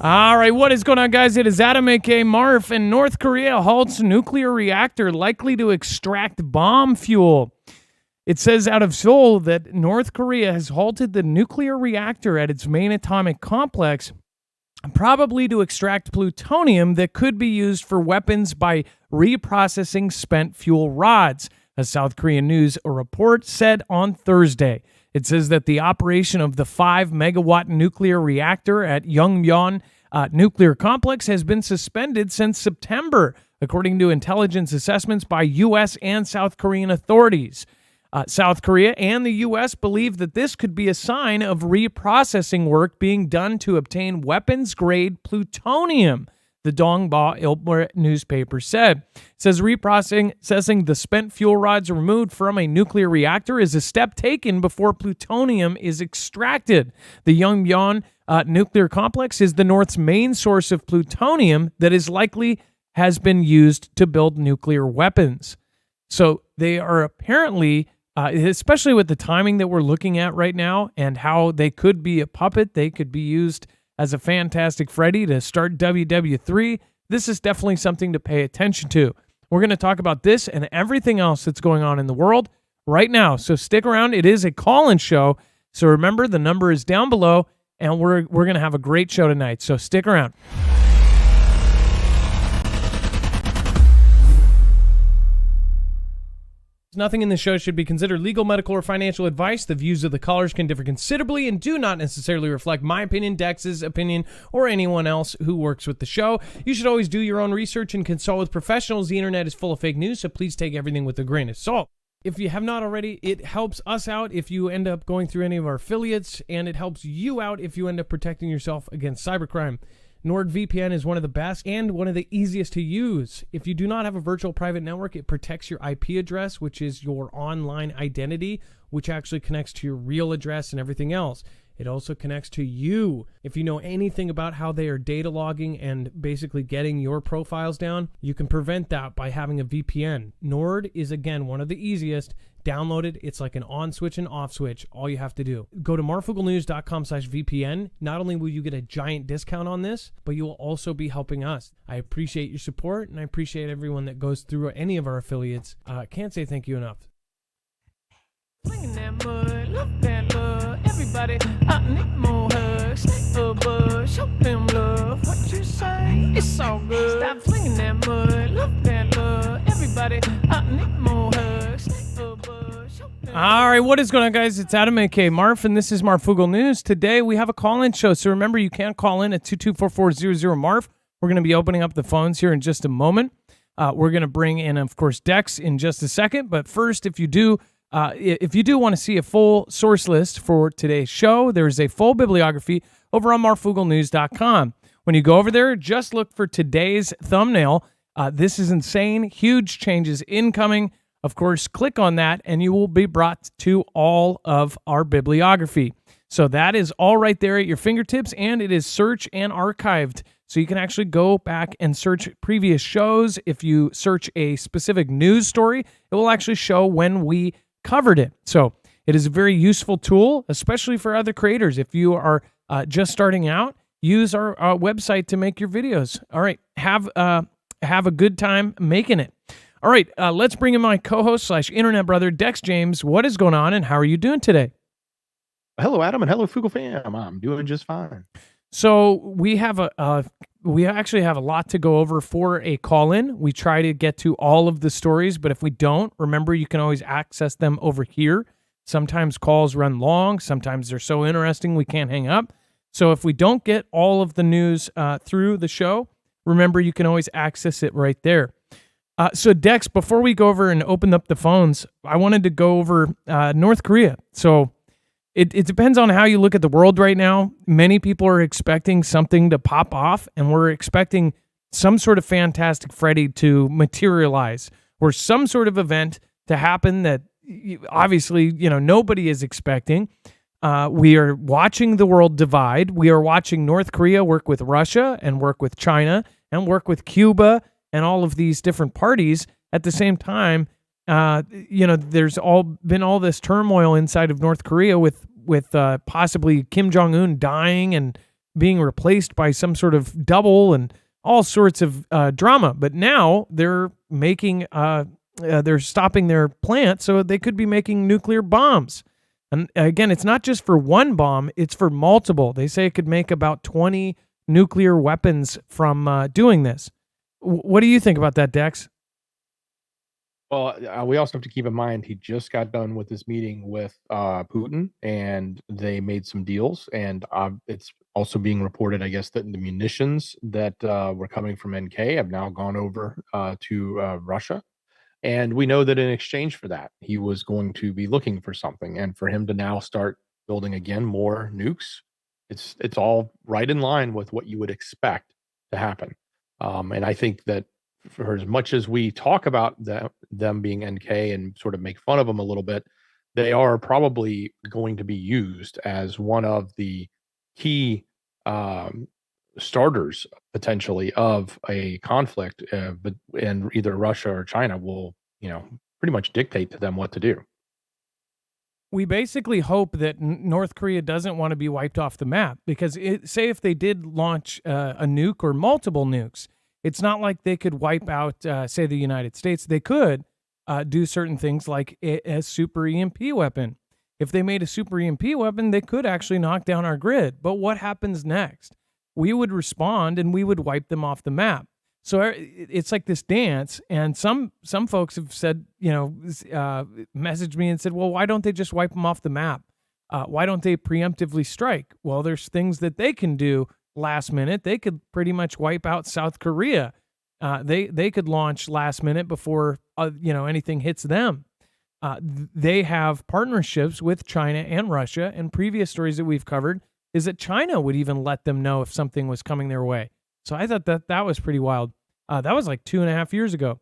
All right, what is going on, guys? It is Adam, a.k.a. Marf, and North Korea halts nuclear reactor likely to extract bomb fuel. It says out of Seoul that North Korea has halted the nuclear reactor at its main atomic complex, probably to extract plutonium that could be used for weapons by reprocessing spent fuel rods, a South Korean news report said on Thursday. It says that the operation of the 5-megawatt nuclear reactor at Yongbyon nuclear complex has been suspended since September, according to intelligence assessments by U.S. and South Korean authorities. South Korea and the U.S. believe that this could be a sign of reprocessing work being done to obtain weapons-grade plutonium, the Dongbao Ilbo newspaper said. It says reprocessing the spent fuel rods removed from a nuclear reactor is a step taken before plutonium is extracted. The Yongbyon nuclear complex is the North's main source of plutonium that is likely has been used to build nuclear weapons. So they are apparently, especially with the timing that we're looking at right now and how they could be a puppet, they could be used as a Fantastic Freddy to start WW3. This is definitely something to pay attention to. We're going to talk about this and everything else that's going on in the world right now. So stick around. It is a call-in show. So remember, the number is down below, and we're going to have a great show tonight. So stick around. Nothing in this show should be considered legal, medical, or financial advice. The views of the callers can differ considerably and do not necessarily reflect my opinion, Dex's opinion, or anyone else who works with the show. You should always do your own research and consult with professionals. The internet is full of fake news, so please take everything with a grain of salt. If you have not already, it helps us out if you end up going through any of our affiliates, and it helps you out if you end up protecting yourself against cybercrime. NordVPN is one of the best and one of the easiest to use. If you do not have a virtual private network, it protects your IP address, which is your online identity, which actually connects to your real address and everything else. It also connects to you. If you know anything about how they are data logging and basically getting your profiles down, you can prevent that by having a VPN. Nord is, again, one of the easiest. Download it. It's like an on switch and off switch. All you have to do. Go to marfooglenews.com/VPN. Not only will you get a giant discount on this, but you will also be helping us. I appreciate your support, and I appreciate everyone that goes through any of our affiliates. Can't say thank you enough. That mud, look that love. Everybody, I need more hugs. Stay above, show them love. What you say? It's all good. Stop flinging that mud, look that love. Everybody, I need more hugs. Stay above, show them love. All right, what is going on, guys? It's Adam, a.k.a. Marf, and this is Marfoogle News. Today, we have a call-in show, so remember, you can call in at 224-400-MARF. We're going to be opening up the phones here in just a moment. We're going to bring in, of course, Dex in just a second, but first, if you do want to see a full source list for today's show, there's a full bibliography over on marfooglenews.com. When you go over there, just look for today's thumbnail. This is insane. Huge changes incoming. Of course, click on that, and you will be brought to all of our bibliography. So that is all right there at your fingertips, and it is search and archived. So you can actually go back and search previous shows. If you search a specific news story, it will actually show when we covered it. So it is a very useful tool, especially for other creators. If you are just starting out, use our website to make your videos. All right, have a good time making it. All right, let's bring in my co-host / internet brother, Dex James. What is going on, and how are you doing today? Hello, Adam, and hello, Foogle fam. I'm doing just fine. So we actually have a lot to go over for a call-in. We try to get to all of the stories, but if we don't, remember, you can always access them over here. Sometimes calls run long. Sometimes they're so interesting we can't hang up. So if we don't get all of the news through the show, remember, you can always access it right there. So Dex, before we go over and open up the phones, I wanted to go over North Korea. So it depends on how you look at the world right now. Many people are expecting something to pop off, and we're expecting some sort of Fantastic Freddy to materialize or some sort of event to happen that obviously, nobody is expecting. We are watching the world divide. We are watching North Korea work with Russia and work with China and work with Cuba and all of these different parties at the same time. There's been all this turmoil inside of North Korea with possibly Kim Jong-un dying and being replaced by some sort of double and all sorts of drama. But now they're making, they're stopping their plant so they could be making nuclear bombs. And again, it's not just for one bomb, it's for multiple. They say it could make about 20 nuclear weapons from doing this. What do you think about that, Dex? Well, we also have to keep in mind he just got done with this meeting with Putin, and they made some deals. And it's also being reported, I guess, that the munitions that were coming from NK have now gone over to Russia. And we know that in exchange for that, he was going to be looking for something. And for him to now start building again more nukes, it's all right in line with what you would expect to happen. And I think that for as much as we talk about them being NK and sort of make fun of them a little bit, they are probably going to be used as one of the key starters potentially of a conflict, but and either Russia or China will, pretty much dictate to them what to do. We basically hope that North Korea doesn't want to be wiped off the map because say if they did launch a nuke or multiple nukes, it's not like they could wipe out, say, the United States. They could do certain things like a super EMP weapon. If they made a super EMP weapon, they could actually knock down our grid. But what happens next? We would respond and we would wipe them off the map. So it's like this dance, and some folks have said, messaged me and said, well, why don't they just wipe them off the map? Why don't they preemptively strike? Well, there's things that they can do last minute. They could pretty much wipe out South Korea. They could launch last minute before anything hits them. They have partnerships with China and Russia, and previous stories that we've covered is that China would even let them know if something was coming their way. So I thought that was pretty wild. That was like 2.5 years ago.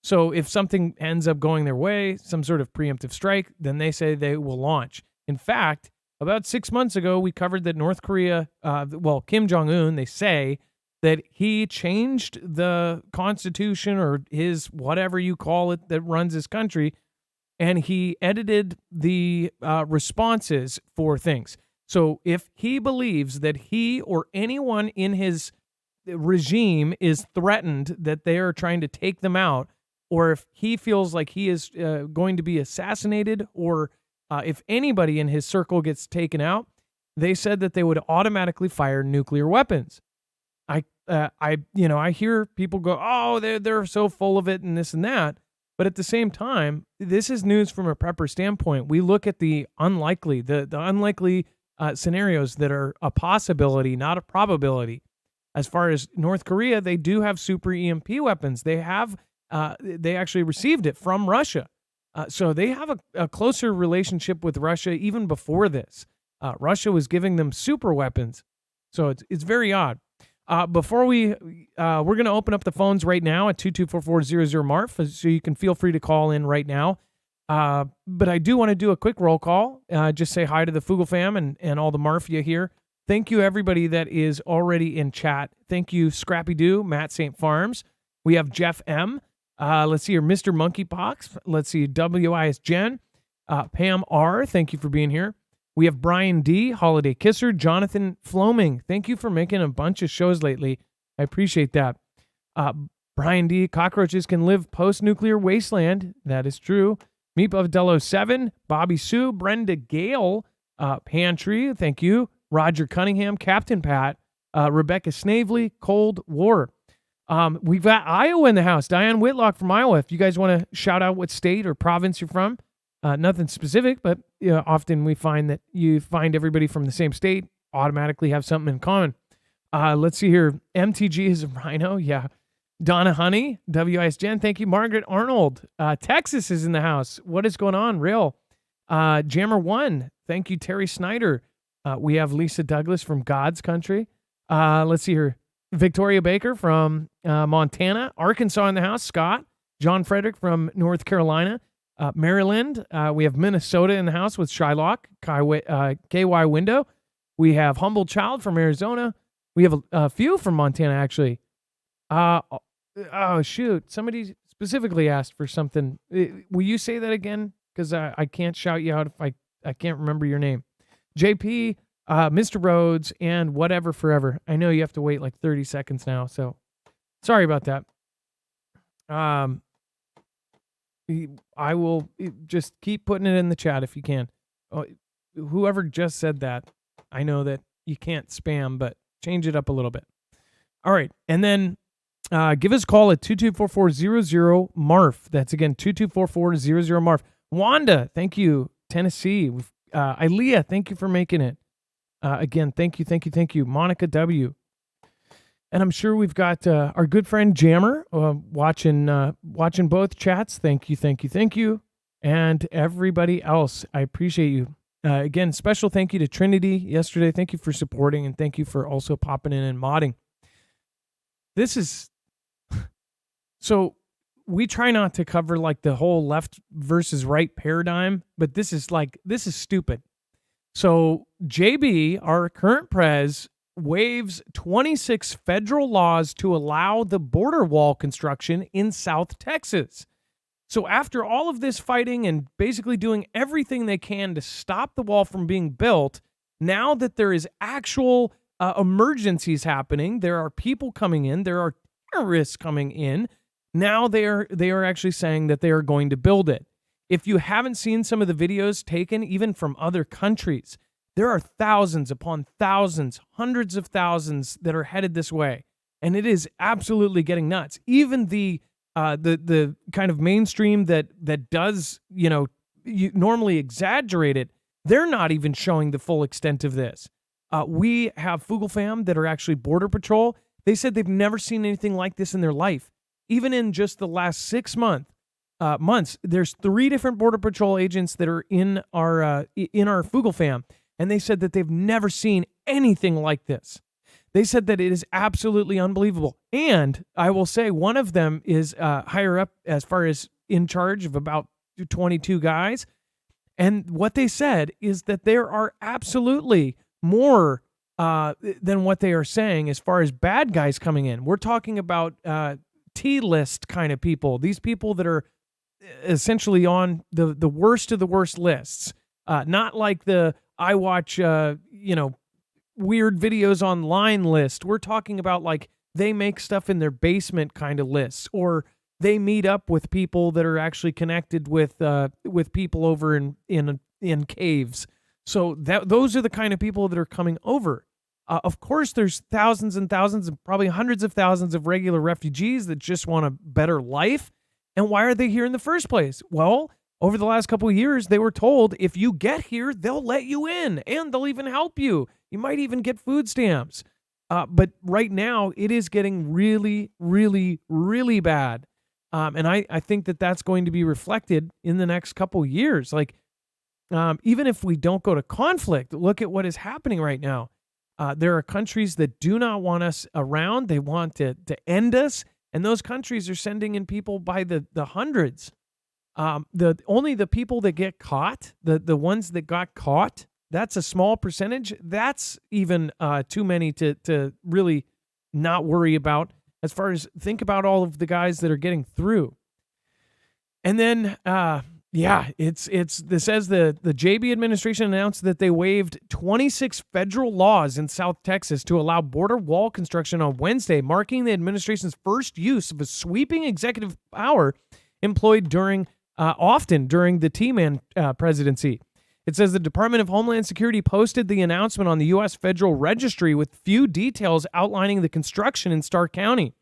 So if something ends up going their way, some sort of preemptive strike, then they say they will launch. In fact, about 6 months ago, we covered that North Korea, Kim Jong-un, they say that he changed the constitution or his whatever you call it that runs his country, and he edited the responses for things. So if he believes that he or anyone in his regime is threatened, that they are trying to take them out, or if he feels like he is going to be assassinated, or if anybody in his circle gets taken out, they said that they would automatically fire nuclear weapons. I hear people go, oh, they're so full of it and this and that. But at the same time, this is news from a prepper standpoint. We look at the unlikely, the unlikely scenarios that are a possibility, not a probability. As far as North Korea, they do have super EMP weapons. They actually received it from Russia. So they have a closer relationship with Russia even before this. Russia was giving them super weapons. So it's very odd. Before we're going to open up the phones right now at 224-400-MARF, so you can feel free to call in right now. But I do want to do a quick roll call. Just say hi to the Fugel fam and all the Marfia here. Thank you, everybody that is already in chat. Thank you, Scrappy Doo, Matt St. Farms. We have Jeff M. Let's see here, Mr. Monkeypox. Let's see, WIS Jen. Pam R., thank you for being here. We have Brian D., Holiday Kisser. Jonathan Floming, thank you for making a bunch of shows lately. I appreciate that. Brian D., cockroaches can live post-nuclear wasteland. That is true. Meatbuff Dello 7, Bobby Sue, Brenda Gale, Pantry, thank you. Roger Cunningham, Captain Pat, Rebecca Snavely, Cold War. We've got Iowa in the house. Diane Whitlock from Iowa. If you guys want to shout out what state or province you're from, nothing specific, but often we find that you find everybody from the same state automatically have something in common. Let's see here. MTG is a rhino. Yeah. Donna Honey, WIS Jen. Thank you. Margaret Arnold. Texas is in the house. What is going on? Real. Jammer 1. Thank you, Terry Snyder. We have Lisa Douglas from God's Country. Let's see here. Victoria Baker from Montana. Arkansas in the house. Scott. John Frederick from North Carolina. Maryland. We have Minnesota in the house with Shylock. KY Window. We have Humble Child from Arizona. We have a few from Montana, actually. Oh, shoot. Somebody specifically asked for something. Will you say that again? Because I can't shout you out if I can't remember your name. JP, Mr. Rhodes, and whatever forever. I know you have to wait like 30 seconds now, so sorry about that. I will just keep putting it in the chat if you can. Whoever just said that, I know that you can't spam, but change it up a little bit. All right, and then give us a call at 224-400-MARF. That's again 224-400-MARF. Wanda, thank you. Tennessee. Ilea, thank you for making it. Again, thank you. Monica W. And I'm sure we've got our good friend Jammer watching both chats. Thank you. And everybody else, I appreciate you. Again, special thank you to Trinity yesterday. Thank you for supporting, and thank you for also popping in and modding. This is... So we try not to cover like the whole left versus right paradigm, but this is stupid. So JB, our current prez, waives 26 federal laws to allow the border wall construction in South Texas. So after all of this fighting and basically doing everything they can to stop the wall from being built, now that there is actual emergencies happening, there are people coming in, there are terrorists coming in, now they are actually saying that they are going to build it. If you haven't seen some of the videos taken even from other countries, there are thousands upon thousands, hundreds of thousands that are headed this way. And it is absolutely getting nuts. Even the kind of mainstream that does, you normally exaggerate it, they're not even showing the full extent of this. We have Foogle fam that are actually Border Patrol. They said they've never seen anything like this in their life. Even in just the last 6 months, there's 3 different Border Patrol agents that are in our Foogle fam, and they said that they've never seen anything like this. They said that it is absolutely unbelievable. And I will say one of them is higher up as far as in charge of about 22 guys. And what they said is that there are absolutely more than what they are saying as far as bad guys coming in. We're talking about T-list kind of people. These people that are essentially on the worst of the worst lists. Not like the I watch, weird videos online list. We're talking about like they make stuff in their basement kind of lists, or they meet up with people that are actually connected with people over in caves. So those are the kind of people that are coming over. Of course, there's thousands and thousands, and probably hundreds of thousands of regular refugees that just want a better life. And why are they here in the first place? Well, over the last couple of years, they were told if you get here, they'll let you in and they'll even help you. You might even get food stamps. But right now, it is getting really, really, really bad. And I think that that's going to be reflected in the next couple of years. Like, even if we don't go to conflict, look at what is happening right now. There are countries that do not want us around. They want to end us. And those countries are sending in people by the hundreds. Only the people that get caught, the ones that got caught, that's a small percentage. That's even too many to really not worry about. As far as think about all of the guys that are getting through. And then, this says the JB administration announced that they waived 26 federal laws in South Texas to allow border wall construction on Wednesday, marking the administration's first use of a sweeping executive power employed often during the T-Man presidency. It says the Department of Homeland Security posted the announcement on the U.S. Federal Registry with few details outlining the construction in Stark County.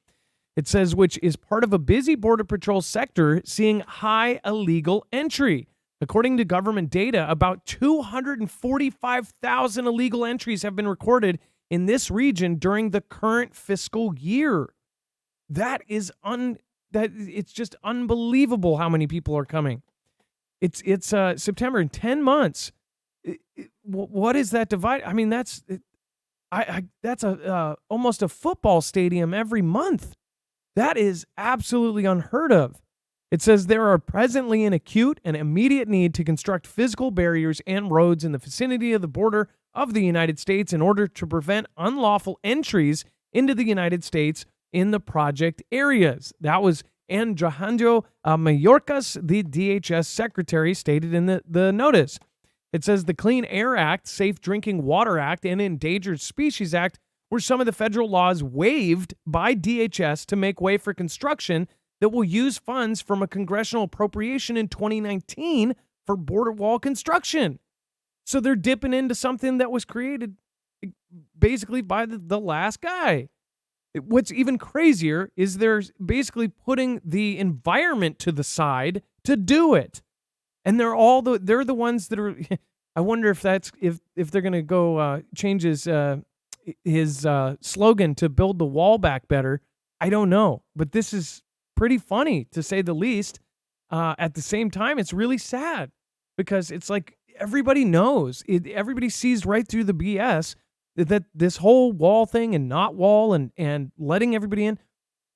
It says, which is part of a busy Border Patrol sector seeing high illegal entry. According to government data, about 245,000 illegal entries have been recorded in this region during the current fiscal year. It's just unbelievable how many people are coming. It's September in 10 months. What is that divide? I mean, that's almost a football stadium every month. That is absolutely unheard of. It says there are presently an acute and immediate need to construct physical barriers and roads in the vicinity of the border of the United States in order to prevent unlawful entries into the United States in the project areas. That was Alejandro Mayorkas, the DHS secretary, stated in the notice. It says the Clean Air Act, Safe Drinking Water Act, and Endangered Species Act were some of the federal laws waived by DHS to make way for construction that will use funds from a congressional appropriation in 2019 for border wall construction. So they're dipping into something that was created basically by the last guy. What's even crazier is they're basically putting the environment to the side to do it. And they're the ones that are I wonder if that's if they're going to go change his slogan to build the wall back better. I don't know, but this is pretty funny to say the least. At the same time, it's really sad because it's like everybody knows, everybody sees right through the BS that this whole wall thing and not wall and letting everybody in,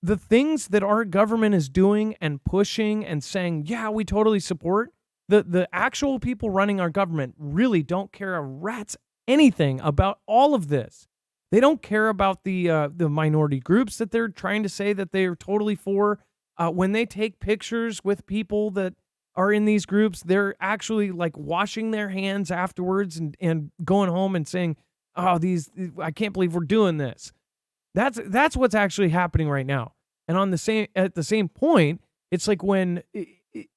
the things that our government is doing and pushing and saying, yeah, we totally support, the actual people running our government really don't care a rat's anything about all of this. They don't care about the minority groups that they're trying to say that they're totally for. When they take pictures with people that are in these groups, they're actually like washing their hands afterwards and going home and saying, oh, I can't believe we're doing this. That's what's actually happening right now. And at the same point, it's like when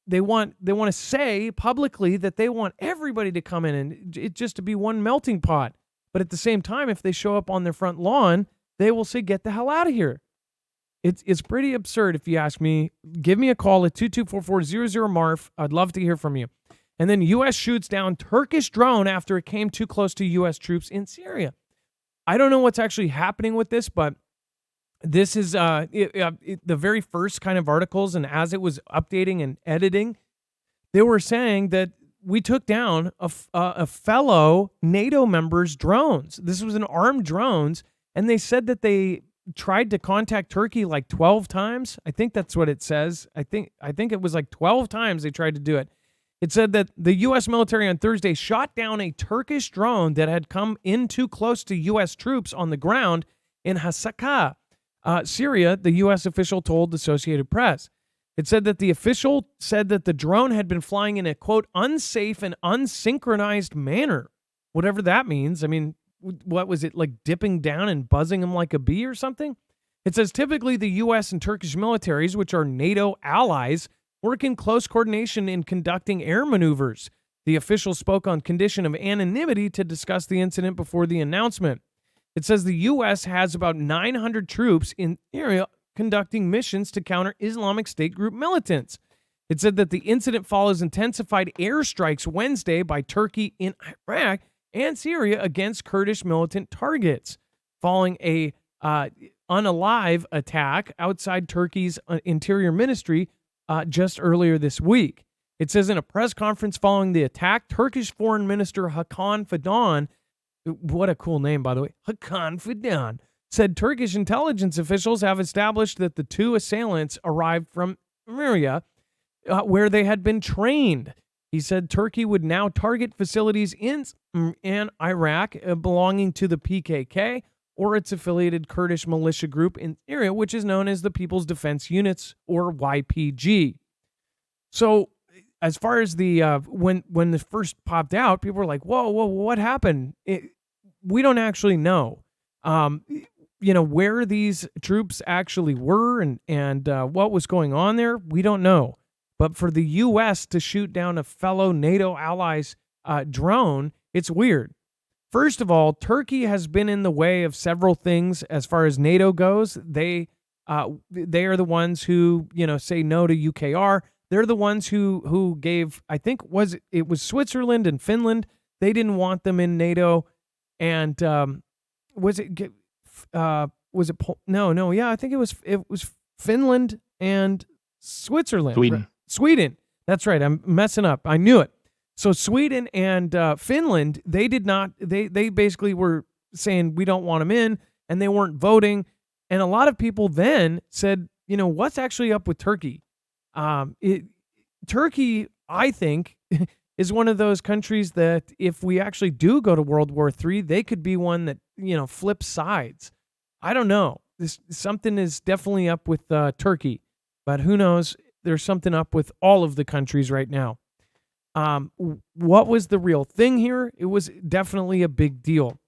they want to say publicly that they want everybody to come in and it just to be one melting pot. But at the same time, if they show up on their front lawn, they will say, get the hell out of here. It's pretty absurd if you ask me. Give me a call at 224-400-MARF. I'd love to hear from you. And then U.S. shoots down Turkish drone after it came too close to U.S. troops in Syria. I don't know what's actually happening with this, but this is the very first kind of articles, and as it was updating and editing, they were saying that we took down a fellow NATO member's drones. This was an armed drones, and they said that they tried to contact Turkey like 12 times. I think that's what it says. I think it was like 12 times they tried to do it. It said that the U.S. military on Thursday shot down a Turkish drone that had come in too close to U.S. troops on the ground in Hasaka, Syria, the U.S. official told the Associated Press. It said that the official said that the drone had been flying in a, quote, unsafe and unsynchronized manner. Whatever that means. I mean, what was it, like dipping down and buzzing them like a bee or something? It says typically the U.S. and Turkish militaries, which are NATO allies, work in close coordination in conducting air maneuvers. The official spoke on condition of anonymity to discuss the incident before the announcement. It says the U.S. has about 900 troops in the area conducting missions to counter Islamic State group militants. It said that the incident follows intensified airstrikes Wednesday by Turkey in Iraq and Syria against Kurdish militant targets, following a unalive attack outside Turkey's interior ministry just earlier this week. It says in a press conference following the attack, Turkish Foreign Minister Hakan Fidan, what a cool name, by the way, Hakan Fidan, said Turkish intelligence officials have established that the two assailants arrived from Syria, where they had been trained. He said Turkey would now target facilities in Iraq belonging to the PKK or its affiliated Kurdish militia group in Syria, which is known as the People's Defense Units, or YPG. So as far as the when this first popped out, people were like, whoa, what happened? We don't actually know. Where these troops actually were and what was going on there, we don't know. But for the U.S. to shoot down a fellow NATO ally's drone, it's weird. First of all, Turkey has been in the way of several things as far as NATO goes. They are the ones who, say no to UKR. They're the ones who gave, I think it was Switzerland and Finland. They didn't want them in NATO. And was it no, yeah, I think it was Finland and Switzerland. Sweden. That's right. I'm messing up. I knew it. So Sweden and Finland, they did not, they basically were saying we don't want them in, and they weren't voting. And a lot of people then said, what's actually up with Turkey? Turkey, I think, is one of those countries that if we actually do go to World War III, they could be one that, flips sides. I don't know. Something is definitely up with Turkey, but who knows? There's something up with all of the countries right now. What was the real thing here? It was definitely a big deal.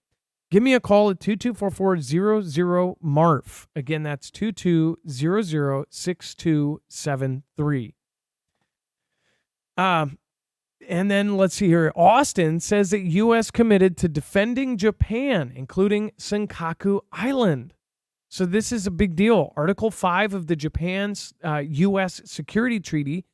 Give me a call at 2244-00-MARF. Again, that's 2200-6273. And then let's see here. Austin says that U.S. committed to defending Japan, including Senkaku Island. So this is a big deal. Article 5 of the Japan's U.S. Security Treaty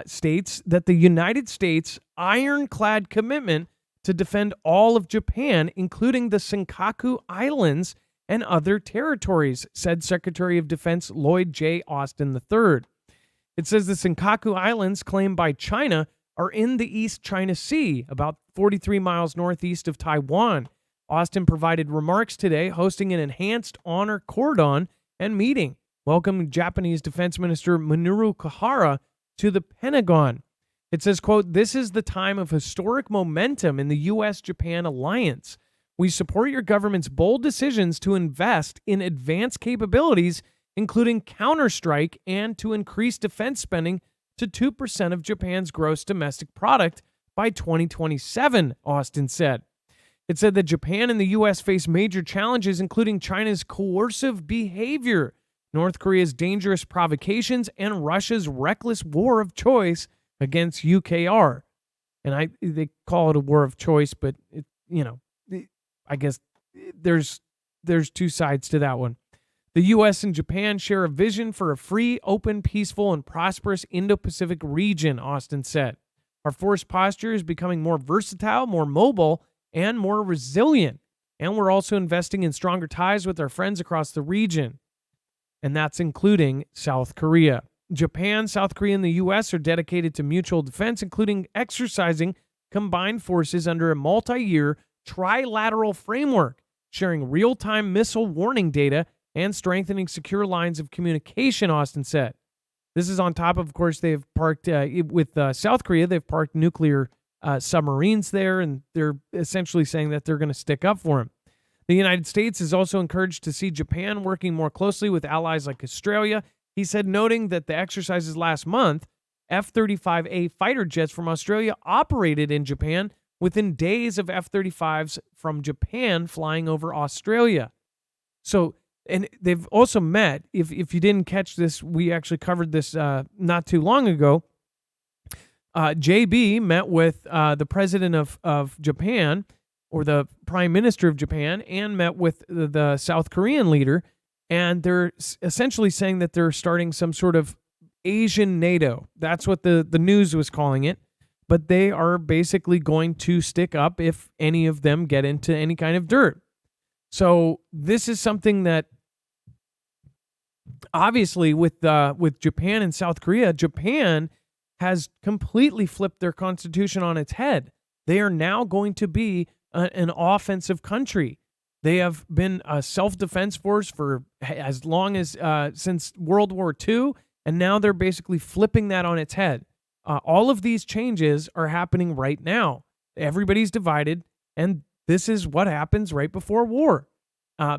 states that the United States' ironclad commitment to defend all of Japan, including the Senkaku Islands and other territories, said Secretary of Defense Lloyd J. Austin III. It says the Senkaku Islands, claimed by China, are in the East China Sea, about 43 miles northeast of Taiwan. Austin provided remarks today, hosting an enhanced honor cordon and meeting, welcoming Japanese Defense Minister Minoru Kuhara to the Pentagon. It says, quote, "This is the time of historic momentum in the U.S.-Japan alliance. We support your government's bold decisions to invest in advanced capabilities, including counterstrike, and to increase defense spending to 2% of Japan's gross domestic product by 2027, Austin said. It said that Japan and the U.S. face major challenges, including China's coercive behavior, North Korea's dangerous provocations, and Russia's reckless war of choice against UKR. And they call it a war of choice, but I guess there's two sides to that one. The U.S. and Japan share a vision for a free, open, peaceful, and prosperous Indo-Pacific region, Austin said. Our force posture is becoming more versatile, more mobile, and more resilient. And we're also investing in stronger ties with our friends across the region. And that's including South Korea. Japan, South Korea, and the U.S. are dedicated to mutual defense, including exercising combined forces under a multi-year trilateral framework, sharing real-time missile warning data and strengthening secure lines of communication, Austin said. This is on top of course, they've parked, with South Korea, they've parked nuclear submarines there, and they're essentially saying that they're going to stick up for them. The United States is also encouraged to see Japan working more closely with allies like Australia. He said, noting that the exercises last month, F-35A fighter jets from Australia operated in Japan within days of F-35s from Japan flying over Australia. So, and they've also met, if you didn't catch this, we actually covered this not too long ago. JB met with the president of Japan, or the prime minister of Japan, and met with the South Korean leader. And they're essentially saying that they're starting some sort of Asian NATO. That's what the news was calling it. But they are basically going to stick up if any of them get into any kind of dirt. So this is something that obviously with Japan and South Korea, Japan has completely flipped their constitution on its head. They are now going to be an offensive country. They have been a self-defense force for as long as since World War II, and now they're basically flipping that on its head. All of these changes are happening right now. Everybody's divided, and this is what happens right before war.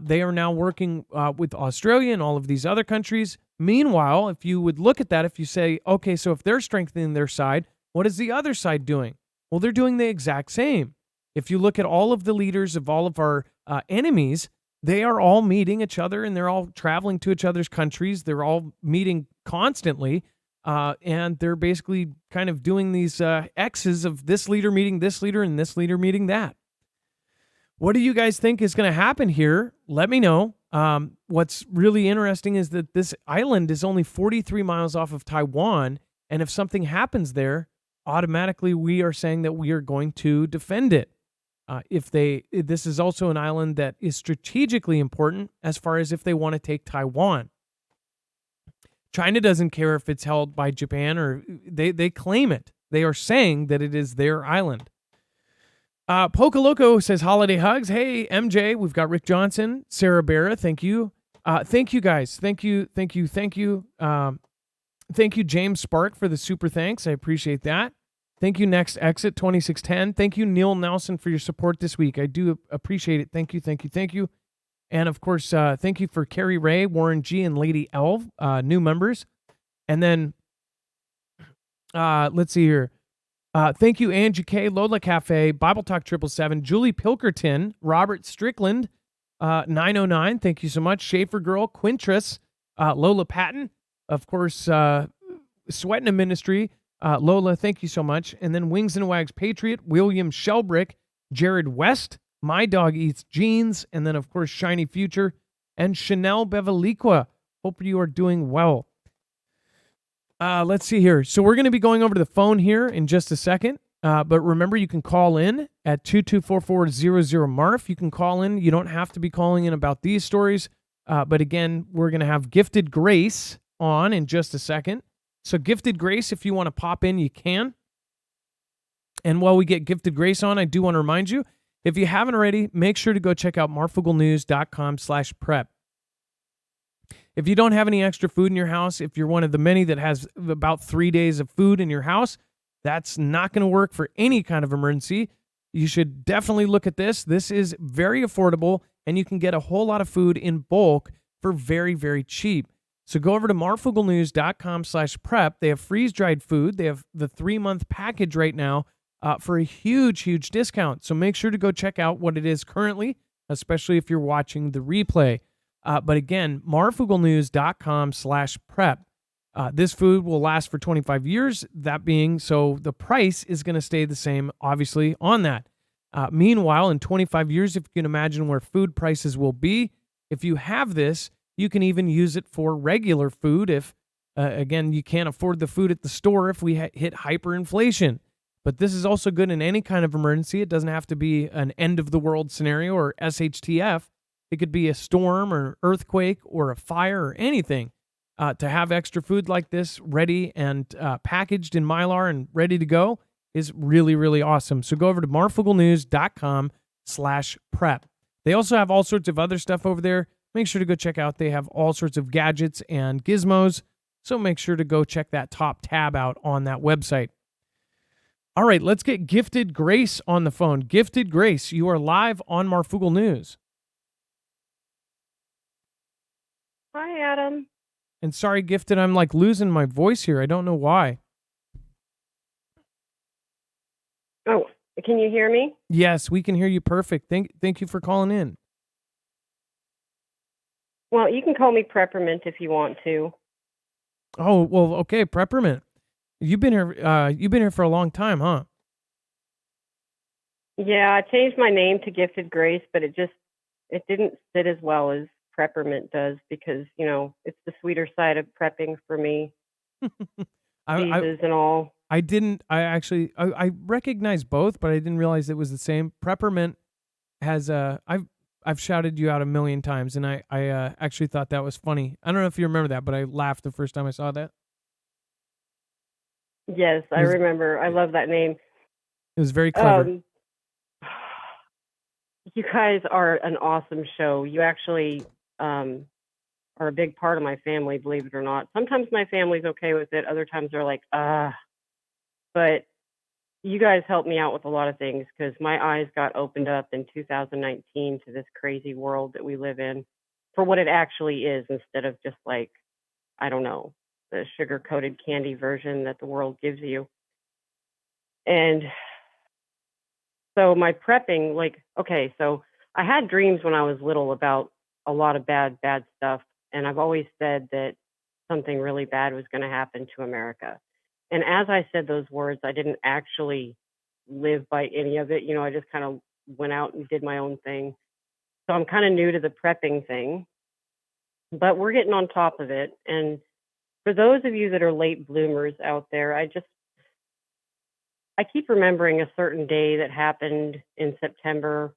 They are now working with Australia and all of these other countries. Meanwhile, if you would look at that, if you say, okay, so if they're strengthening their side, what is the other side doing? Well, they're doing the exact same. If you look at all of the leaders of all of our enemies, they are all meeting each other, and they're all traveling to each other's countries. They're all meeting constantly, and they're basically kind of doing these X's of this leader meeting this leader and this leader meeting that. What do you guys think is going to happen here? Let me know. What's really interesting is that this island is only 43 miles off of Taiwan, and if something happens there, automatically we are saying that we are going to defend it. This is also an island that is strategically important as far as if they want to take Taiwan. China doesn't care if it's held by Japan, or they claim it. They are saying that it is their island. Pocaloco says holiday hugs. Hey, MJ, we've got Rick Johnson, Sarah Barra. Thank you. Thank you guys. Thank you. Thank you, James Spark, for the super thanks. I appreciate that. Thank you, Next Exit 2610. Thank you, Neil Nelson, for your support this week. I do appreciate it. Thank you. And of course, thank you for Carrie Ray, Warren G, and Lady Elv, new members. And then, let's see here. Thank you, Angie K, Lola Cafe, Bible Talk 777, Julie Pilkerton, Robert Strickland, 909. Thank you so much. Schaefer Girl, Quintress, Lola Patton, of course, Sweating a Ministry. Lola, thank you so much. And then Wings and Wags Patriot, William Shelbrick, Jared West, My Dog Eats Jeans, and then, of course, Shiny Future, and Chanel Beveliqua. Hope you are doing well. Let's see here. So we're going to be going over to the phone here in just a second. But remember, you can call in at 224-400-MARF. You can call in. You don't have to be calling in about these stories. But again, we're going to have Gifted Grace on in just a second. So Gifted Grace, if you want to pop in, you can. And while we get Gifted Grace on, I do want to remind you, if you haven't already, make sure to go check out marfooglenews.com/prep. If you don't have any extra food in your house, if you're one of the many that has about 3 days of food in your house, that's not going to work for any kind of emergency. You should definitely look at this. This is very affordable, and you can get a whole lot of food in bulk for very, very cheap. So go over to marfooglenews.com/prep. They have freeze-dried food. They have the 3-month package right now for a huge, huge discount. So make sure to go check out what it is currently, especially if you're watching the replay. But again, marfooglenews.com/prep. This food will last for 25 years. That being so, the price is going to stay the same, obviously, on that. Meanwhile, in 25 years, if you can imagine where food prices will be, if you have this, you can even use it for regular food if, again, you can't afford the food at the store if we hit hyperinflation. But this is also good in any kind of emergency. It doesn't have to be an end-of-the-world scenario or SHTF. It could be a storm or earthquake or a fire or anything. To have extra food like this ready and packaged in Mylar and ready to go is really, really awesome. So go over to marfooglenews.com/prep. They also have all sorts of other stuff over there. Make sure to go check out. They have all sorts of gadgets and gizmos. So make sure to go check that top tab out on that website. All right, let's get Gifted Grace on the phone. Gifted Grace, you are live on Marfoogle News. Hi, Adam. And sorry, Gifted, I'm like losing my voice here. I don't know why. Oh, can you hear me? Yes, we can hear you perfect. Thank you for calling in. Well, you can call me Peppermint if you want to. Oh, well, okay, Peppermint. You've been here for a long time, huh? Yeah, I changed my name to Gifted Grace, but it didn't sit as well as Peppermint does because, it's the sweeter side of prepping for me. Cheeses and all. I recognize both, but I didn't realize it was the same. Peppermint has I've shouted you out a million times, and I actually thought that was funny. I don't know if you remember that, but I laughed the first time I saw that. Yes, I remember. I love that name. It was very clever. You guys are an awesome show. You actually are a big part of my family, believe it or not. Sometimes my family's okay with it. Other times they're like, but you guys helped me out with a lot of things because my eyes got opened up in 2019 to this crazy world that we live in for what it actually is instead of just like, I don't know, the sugar-coated candy version that the world gives you. And so my prepping, so I had dreams when I was little about a lot of bad stuff. And I've always said that something really bad was going to happen to America. And as I said those words, I didn't actually live by any of it. I just kind of went out and did my own thing. So I'm kind of new to the prepping thing, but we're getting on top of it. And for those of you that are late bloomers out there, I keep remembering a certain day that happened in September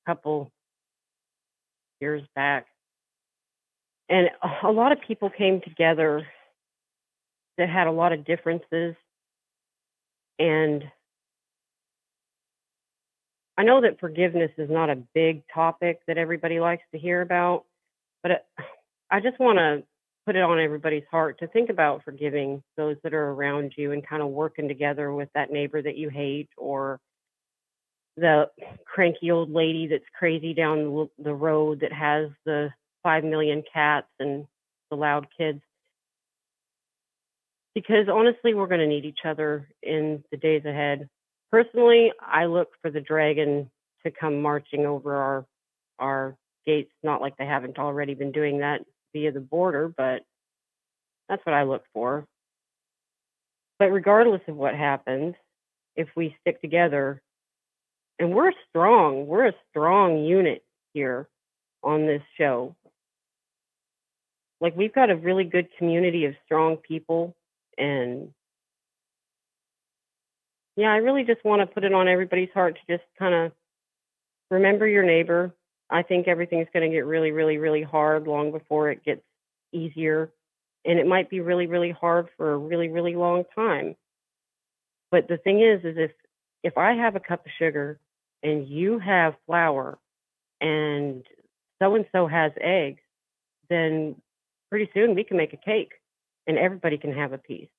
a couple years back. And a lot of people came together that had a lot of differences. And I know that forgiveness is not a big topic that everybody likes to hear about, but I just want to put it on everybody's heart to think about forgiving those that are around you and kind of working together with that neighbor that you hate or the cranky old lady that's crazy down the road that has the 5 million cats and the loud kids. because honestly, we're going to need each other in the days ahead. Personally, I look for the dragon to come marching over our gates. Not like they haven't already been doing that via the border, but that's what I look for. But regardless of what happens, if we stick together, and we're a strong unit here on this show. Like, we've got a really good community of strong people, and yeah, I really just want to put it on everybody's heart to just kind of remember your neighbor. I think everything's going to get really, really, really hard long before it gets easier, and it might be really, really hard for a really, really long time. But the thing is if I have a cup of sugar and you have flour and so has eggs, then pretty soon we can make a cake and everybody can have a piece.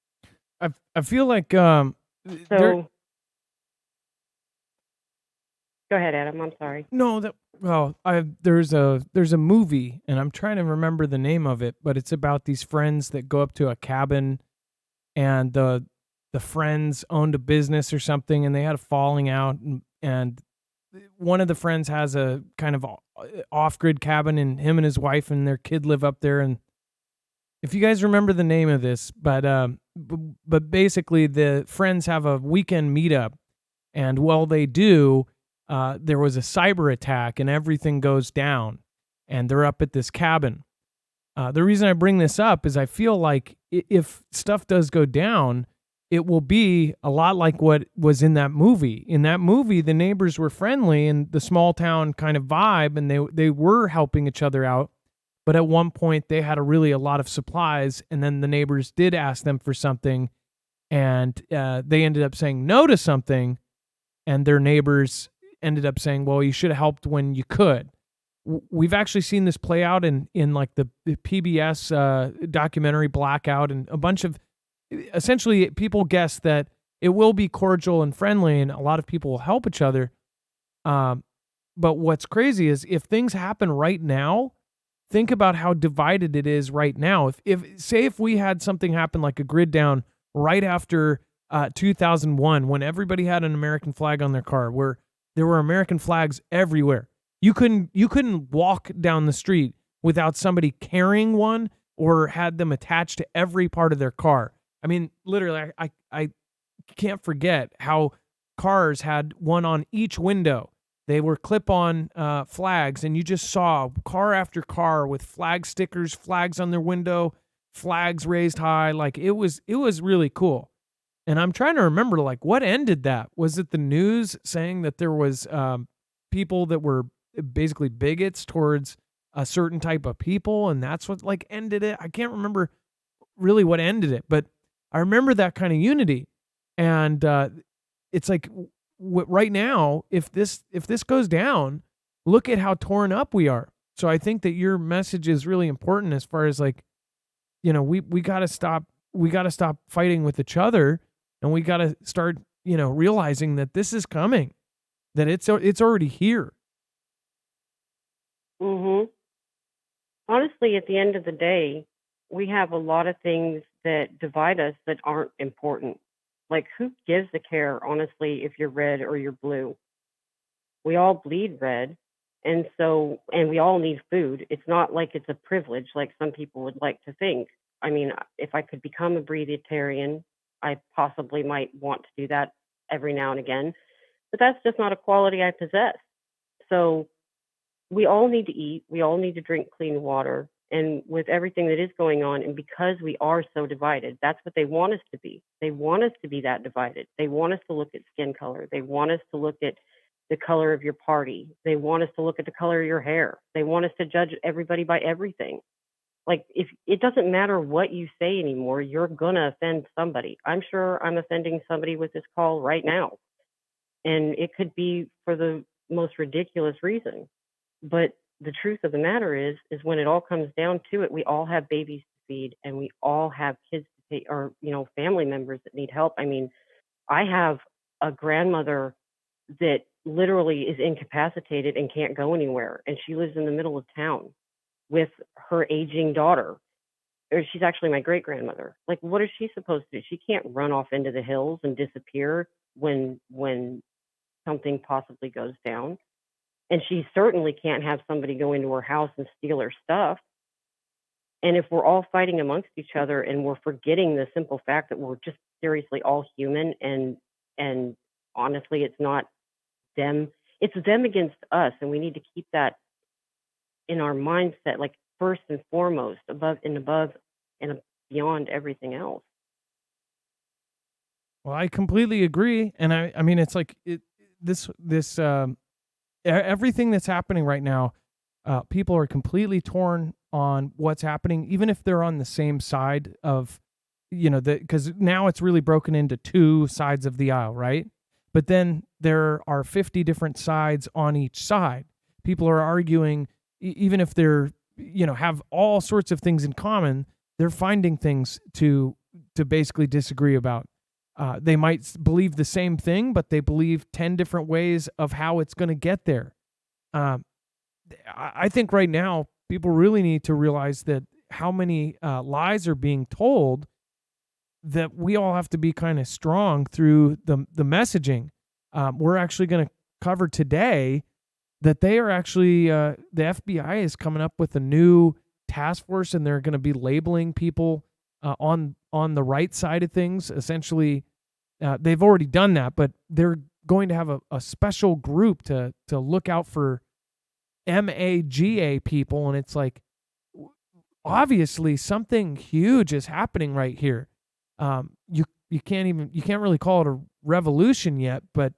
I feel like So go ahead, Adam. I'm sorry. no that well there's a movie, and I'm trying to remember the name of it, but it's about these friends that go up to a cabin, and the friends owned a business or something, and they had a falling out, and one of the friends has a kind of off-grid cabin, and him and his wife and their kid live up there. And if you guys remember the name of this, but basically the friends have a weekend meetup, and while they do, there was a cyber attack and everything goes down, and they're up at this cabin. The reason I bring this up is I feel like if stuff does go down, it will be a lot like what was in that movie. In that movie, the neighbors were friendly and the small town kind of vibe, and they were helping each other out. But at one point, they had a lot of supplies, and then the neighbors did ask them for something, and they ended up saying no to something, and their neighbors ended up saying, well, you should have helped when you could. We've actually seen this play out in like the PBS documentary Blackout, and a bunch of, essentially people guess that it will be cordial and friendly, and a lot of people will help each other. But what's crazy is if things happen right now, think about how divided it is right now. If we had something happen like a grid down right after 2001, when everybody had an American flag on their car, where there were American flags everywhere. You couldn't walk down the street without somebody carrying one or had them attached to every part of their car. I mean, literally, I can't forget how cars had one on each window. They were clip-on flags, and you just saw car after car with flag stickers, flags on their window, flags raised high. Like, it was really cool. And I'm trying to remember, like, what ended that? Was it the news saying that there was people that were basically bigots towards a certain type of people, and that's what like ended it? I can't remember really what ended it, but I remember that kind of unity. And it's like right now, if this goes down, look at how torn up we are. So I think that your message is really important as far as like, we got to stop fighting with each other, and we got to start, realizing that this is coming, that it's already here. Mhm. Honestly, at the end of the day, we have a lot of things that divide us that aren't important. Like, who gives a care, honestly, if you're red or you're blue? We all bleed red. And we all need food. It's not like it's a privilege like some people would like to think. I mean, if I could become a breatharian, I possibly might want to do that every now and again. But that's just not a quality I possess. So we all need to eat. We all need to drink clean water. And with everything that is going on, and because we are so divided, that's what they want us to be. They want us to be that divided. They want us to look at skin color. They want us to look at the color of your party. They want us to look at the color of your hair. They want us to judge everybody by everything. Like, if it doesn't matter what you say anymore, you're going to offend somebody. I'm sure I'm offending somebody with this call right now. And it could be for the most ridiculous reason. But the truth of the matter is when it all comes down to it, we all have babies to feed, and we all have kids to take, or, family members that need help. I mean, I have a grandmother that literally is incapacitated and can't go anywhere, and she lives in the middle of town with her aging daughter. or she's actually my great grandmother. Like, what is she supposed to do? She can't run off into the hills and disappear when something possibly goes down. And she certainly can't have somebody go into her house and steal her stuff. And if we're all fighting amongst each other and we're forgetting the simple fact that we're just seriously all human, and honestly, it's not them, it's them against us, and we need to keep that in our mindset, like first and foremost, above and beyond everything else. Well, I completely agree, and I mean, it's like everything that's happening right now. People are completely torn on what's happening, even if they're on the same side of, because now it's really broken into two sides of the aisle, right? But then there are 50 different sides on each side. People are arguing, even if they're, have all sorts of things in common, they're finding things to basically disagree about. They might believe the same thing, but they believe 10 different ways of how it's going to get there. I think right now people really need to realize that how many lies are being told, that we all have to be kind of strong through the messaging. We're actually going to cover today that they are actually, the FBI is coming up with a new task force, and they're going to be labeling people on the right side of things. Essentially, they've already done that, but they're going to have a special group to look out for MAGA people, and it's like, obviously something huge is happening right here. You can't really call it a revolution yet, but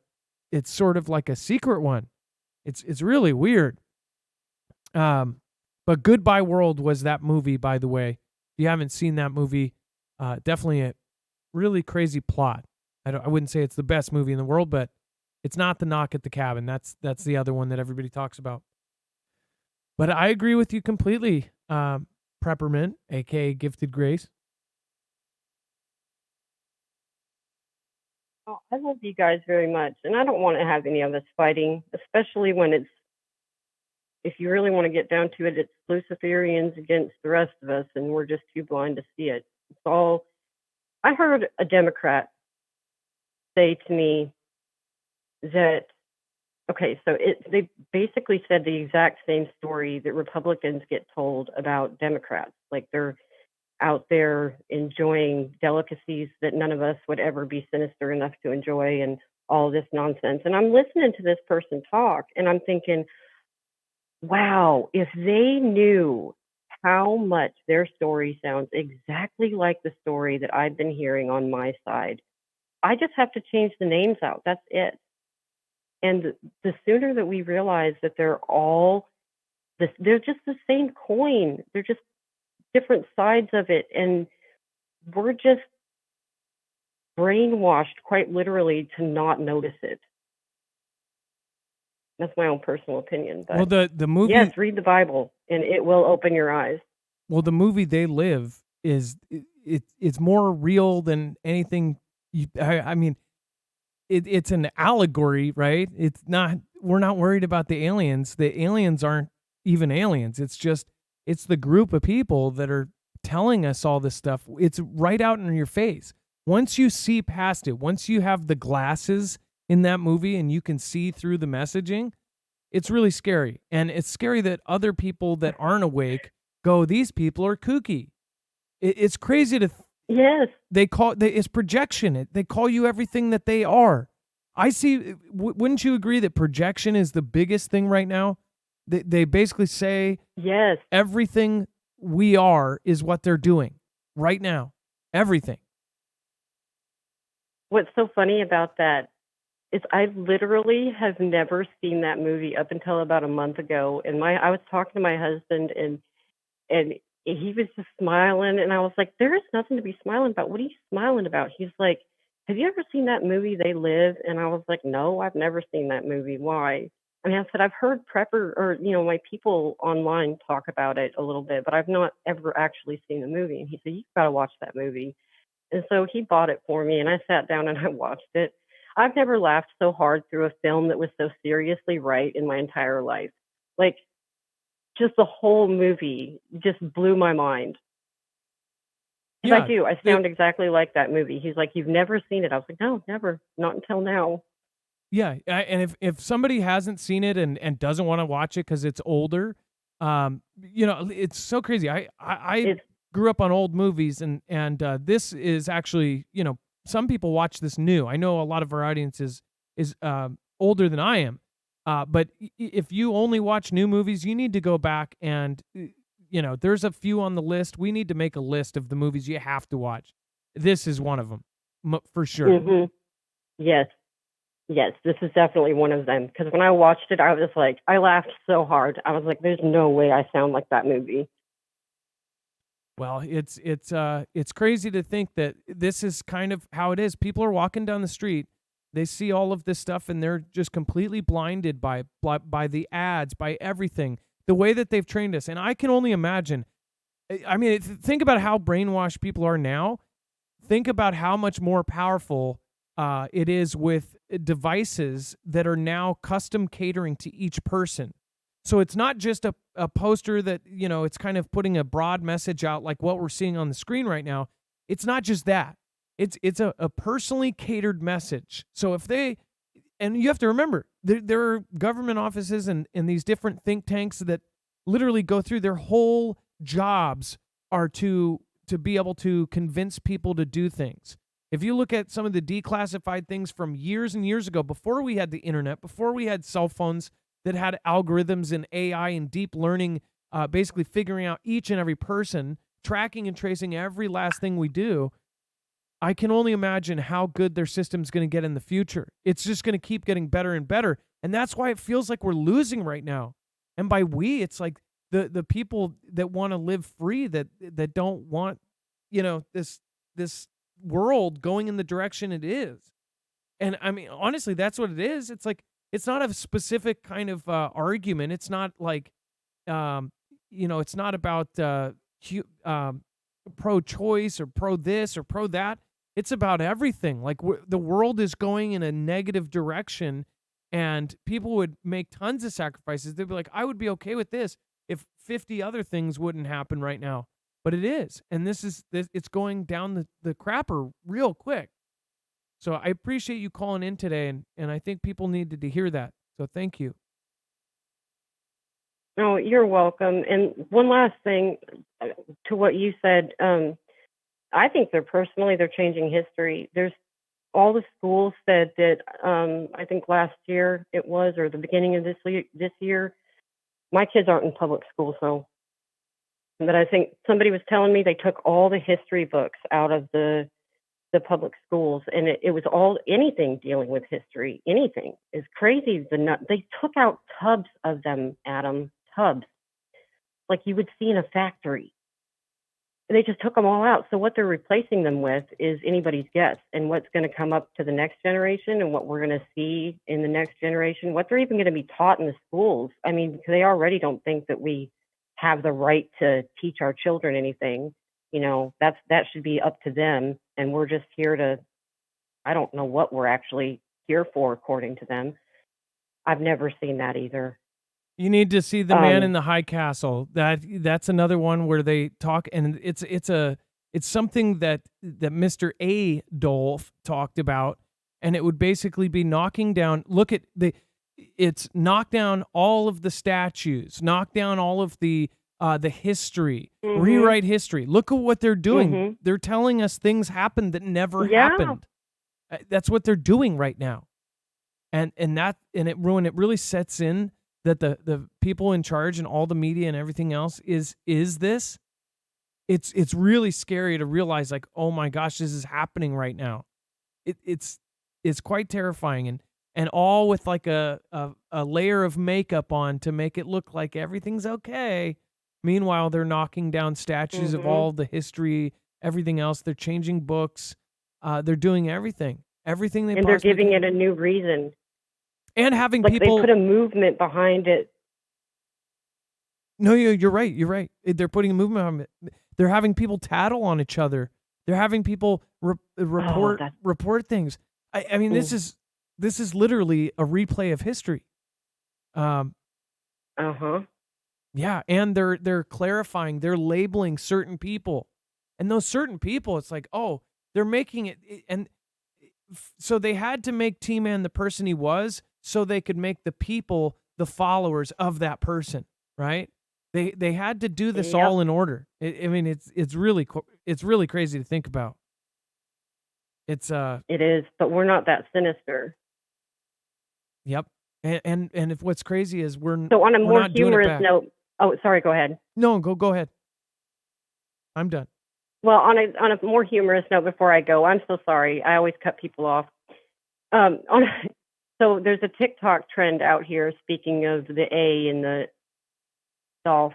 it's sort of like a secret one. It's really weird. But Goodbye World was that movie, by the way. If you haven't seen that movie, definitely a really crazy plot. I wouldn't say it's the best movie in the world, but it's not The Knock at the Cabin. That's the other one that everybody talks about. But I agree with you completely, Preppermint, aka Gifted Grace. Oh, I love you guys very much, and I don't want to have any of us fighting, especially when if you really want to get down to it, it's Luciferians against the rest of us, and we're just too blind to see it. It's all. I heard a Democrat say to me that, okay, so they basically said the exact same story that Republicans get told about Democrats. Like, they're out there enjoying delicacies that none of us would ever be sinister enough to enjoy, and all this nonsense. And I'm listening to this person talk, and I'm thinking, wow, if they knew how much their story sounds exactly like the story that I've been hearing on my side, I just have to change the names out. That's it. And the sooner that we realize that they're just the same coin, they're just different sides of it, and we're just brainwashed, quite literally, to not notice it. That's my own personal opinion. But well, the movie, yes, read the Bible, and it will open your eyes. Well, the movie They Live it's more real than anything. I mean, it's an allegory, right? It's not. We're not worried about the aliens. The aliens aren't even aliens. It's the group of people that are telling us all this stuff. It's right out in your face. Once you see past it, once you have the glasses in that movie and you can see through the messaging, it's really scary. And it's scary that other people that aren't awake go, these people are kooky. It's crazy to yes. It's projection. They call you everything that they are. I see. Wouldn't you agree that projection is the biggest thing right now? They basically say, yes, everything we are is what they're doing right now. Everything. What's so funny about that is I literally have never seen that movie up until about a month ago. And I was talking to my husband, and he was just smiling, and I was like, there is nothing to be smiling about. What are you smiling about? He's like, have you ever seen that movie They Live? And I was like, no, I've never seen that movie. Why? I mean, I said, I've heard my people online talk about it a little bit, but I've not ever actually seen the movie. And he said, you've got to watch that movie. And so he bought it for me, and I sat down and I watched it. I've never laughed so hard through a film that was so seriously right in my entire life. Like, just the whole movie just blew my mind. Because I Yeah. do. I sound exactly like that movie. He's like, "You've never seen it." I was like, "No, never. Not until now." Yeah, and if somebody hasn't seen it and doesn't want to watch it because it's older, it's so crazy. I It's grew up on old movies, and this is actually, some people watch this new. I know a lot of our audience is older than I am, but if you only watch new movies, you need to go back and there's a few on the list. We need to make a list of the movies you have to watch. This is one of them, for sure. hmm yes, yes. This is definitely one of them. Because when I watched it, I was like, I laughed so hard. I was like, "There's no way I sound like that movie." Well, it's crazy to think that this is kind of how it is. People are walking down the street, they see all of this stuff, and they're just completely blinded by the ads, by everything, the way that they've trained us. And I can only imagine. I mean, think about how brainwashed people are now. Think about how much more powerful it is with devices that are now custom catering to each person. So it's not just a poster that, it's kind of putting a broad message out like what we're seeing on the screen right now. It's not just that. It's a personally catered message. So and you have to remember, there are government offices and these different think tanks that literally go through their whole jobs are to be able to convince people to do things. If you look at some of the declassified things from years and years ago, before we had the internet, before we had cell phones that had algorithms and AI and deep learning, basically figuring out each and every person, tracking and tracing every last thing we do, I can only imagine how good their system's going to get in the future. It's just going to keep getting better and better. And that's why it feels like we're losing right now. And by we, it's like the people that want to live free, that don't want, this world going in the direction it is. And I mean, honestly, that's what it is. It's like, it's not a specific kind of argument. It's not like, it's not about pro-choice or pro this or pro that. It's about everything. Like the world is going in a negative direction, and people would make tons of sacrifices. They'd be like, I would be okay with this if 50 other things wouldn't happen right now. But it is. And it's going down the crapper real quick. So I appreciate you calling in today, and I think people needed to hear that. So thank you. Oh, you're welcome. And one last thing to what you said. I think they're changing history. There's all the schools said that, I think last year it was, or the beginning of this year, my kids aren't in public school, but I think somebody was telling me they took all the history books out of the public schools, and it was all anything dealing with history. Anything is crazy. They took out tubs of them, Adam, tubs like you would see in a factory. They just took them all out. So what they're replacing them with is anybody's guess, and what's going to come up to the next generation, and what we're going to see in the next generation, what they're even going to be taught in the schools. I mean, because they already don't think that we have the right to teach our children anything. That should be up to them, and we're just here to, I don't know what we're actually here for, according to them. I've never seen that either. You need to see The Man in the High Castle. That's another one where they talk, and it's something that Mr. Adolf talked about, and it would basically be knocking down. It's knock down all of the statues, knock down all of the history, rewrite history. Look at what they're doing. Mm-hmm. They're telling us things happened that never Yeah. happened. That's what they're doing right now, and it really sets in that the people in charge and all the media and everything else is this. It's really scary to realize, like, oh my gosh, this is happening right now. It's quite terrifying, and all with like a layer of makeup on to make it look like everything's okay. Meanwhile, they're knocking down statues of all the history, everything else. They're changing books. They're doing everything they and they're giving it a new reason. And having people, they put a movement behind it. No, you're right. You're right. They're putting a movement behind it. They're having people tattle on each other. They're having people report things. I mean, this is literally a replay of history. Yeah, and they're clarifying. They're labeling certain people And those certain people, it's like, oh, they're making it. And so they had to make T-Man the person he was so they could make the people the followers of that person, right? They had to do this Yep. all in order. I mean, it's really crazy to think about. It's It is, but we're not that sinister. Yep. And if what's crazy is we're So on a we're more not doing it humorous back. note, oh, sorry, go ahead. No, go ahead. I'm done. Well, on a more humorous note before I go, I'm so sorry. I always cut people off. So there's a TikTok trend out here, speaking of the A in the golf,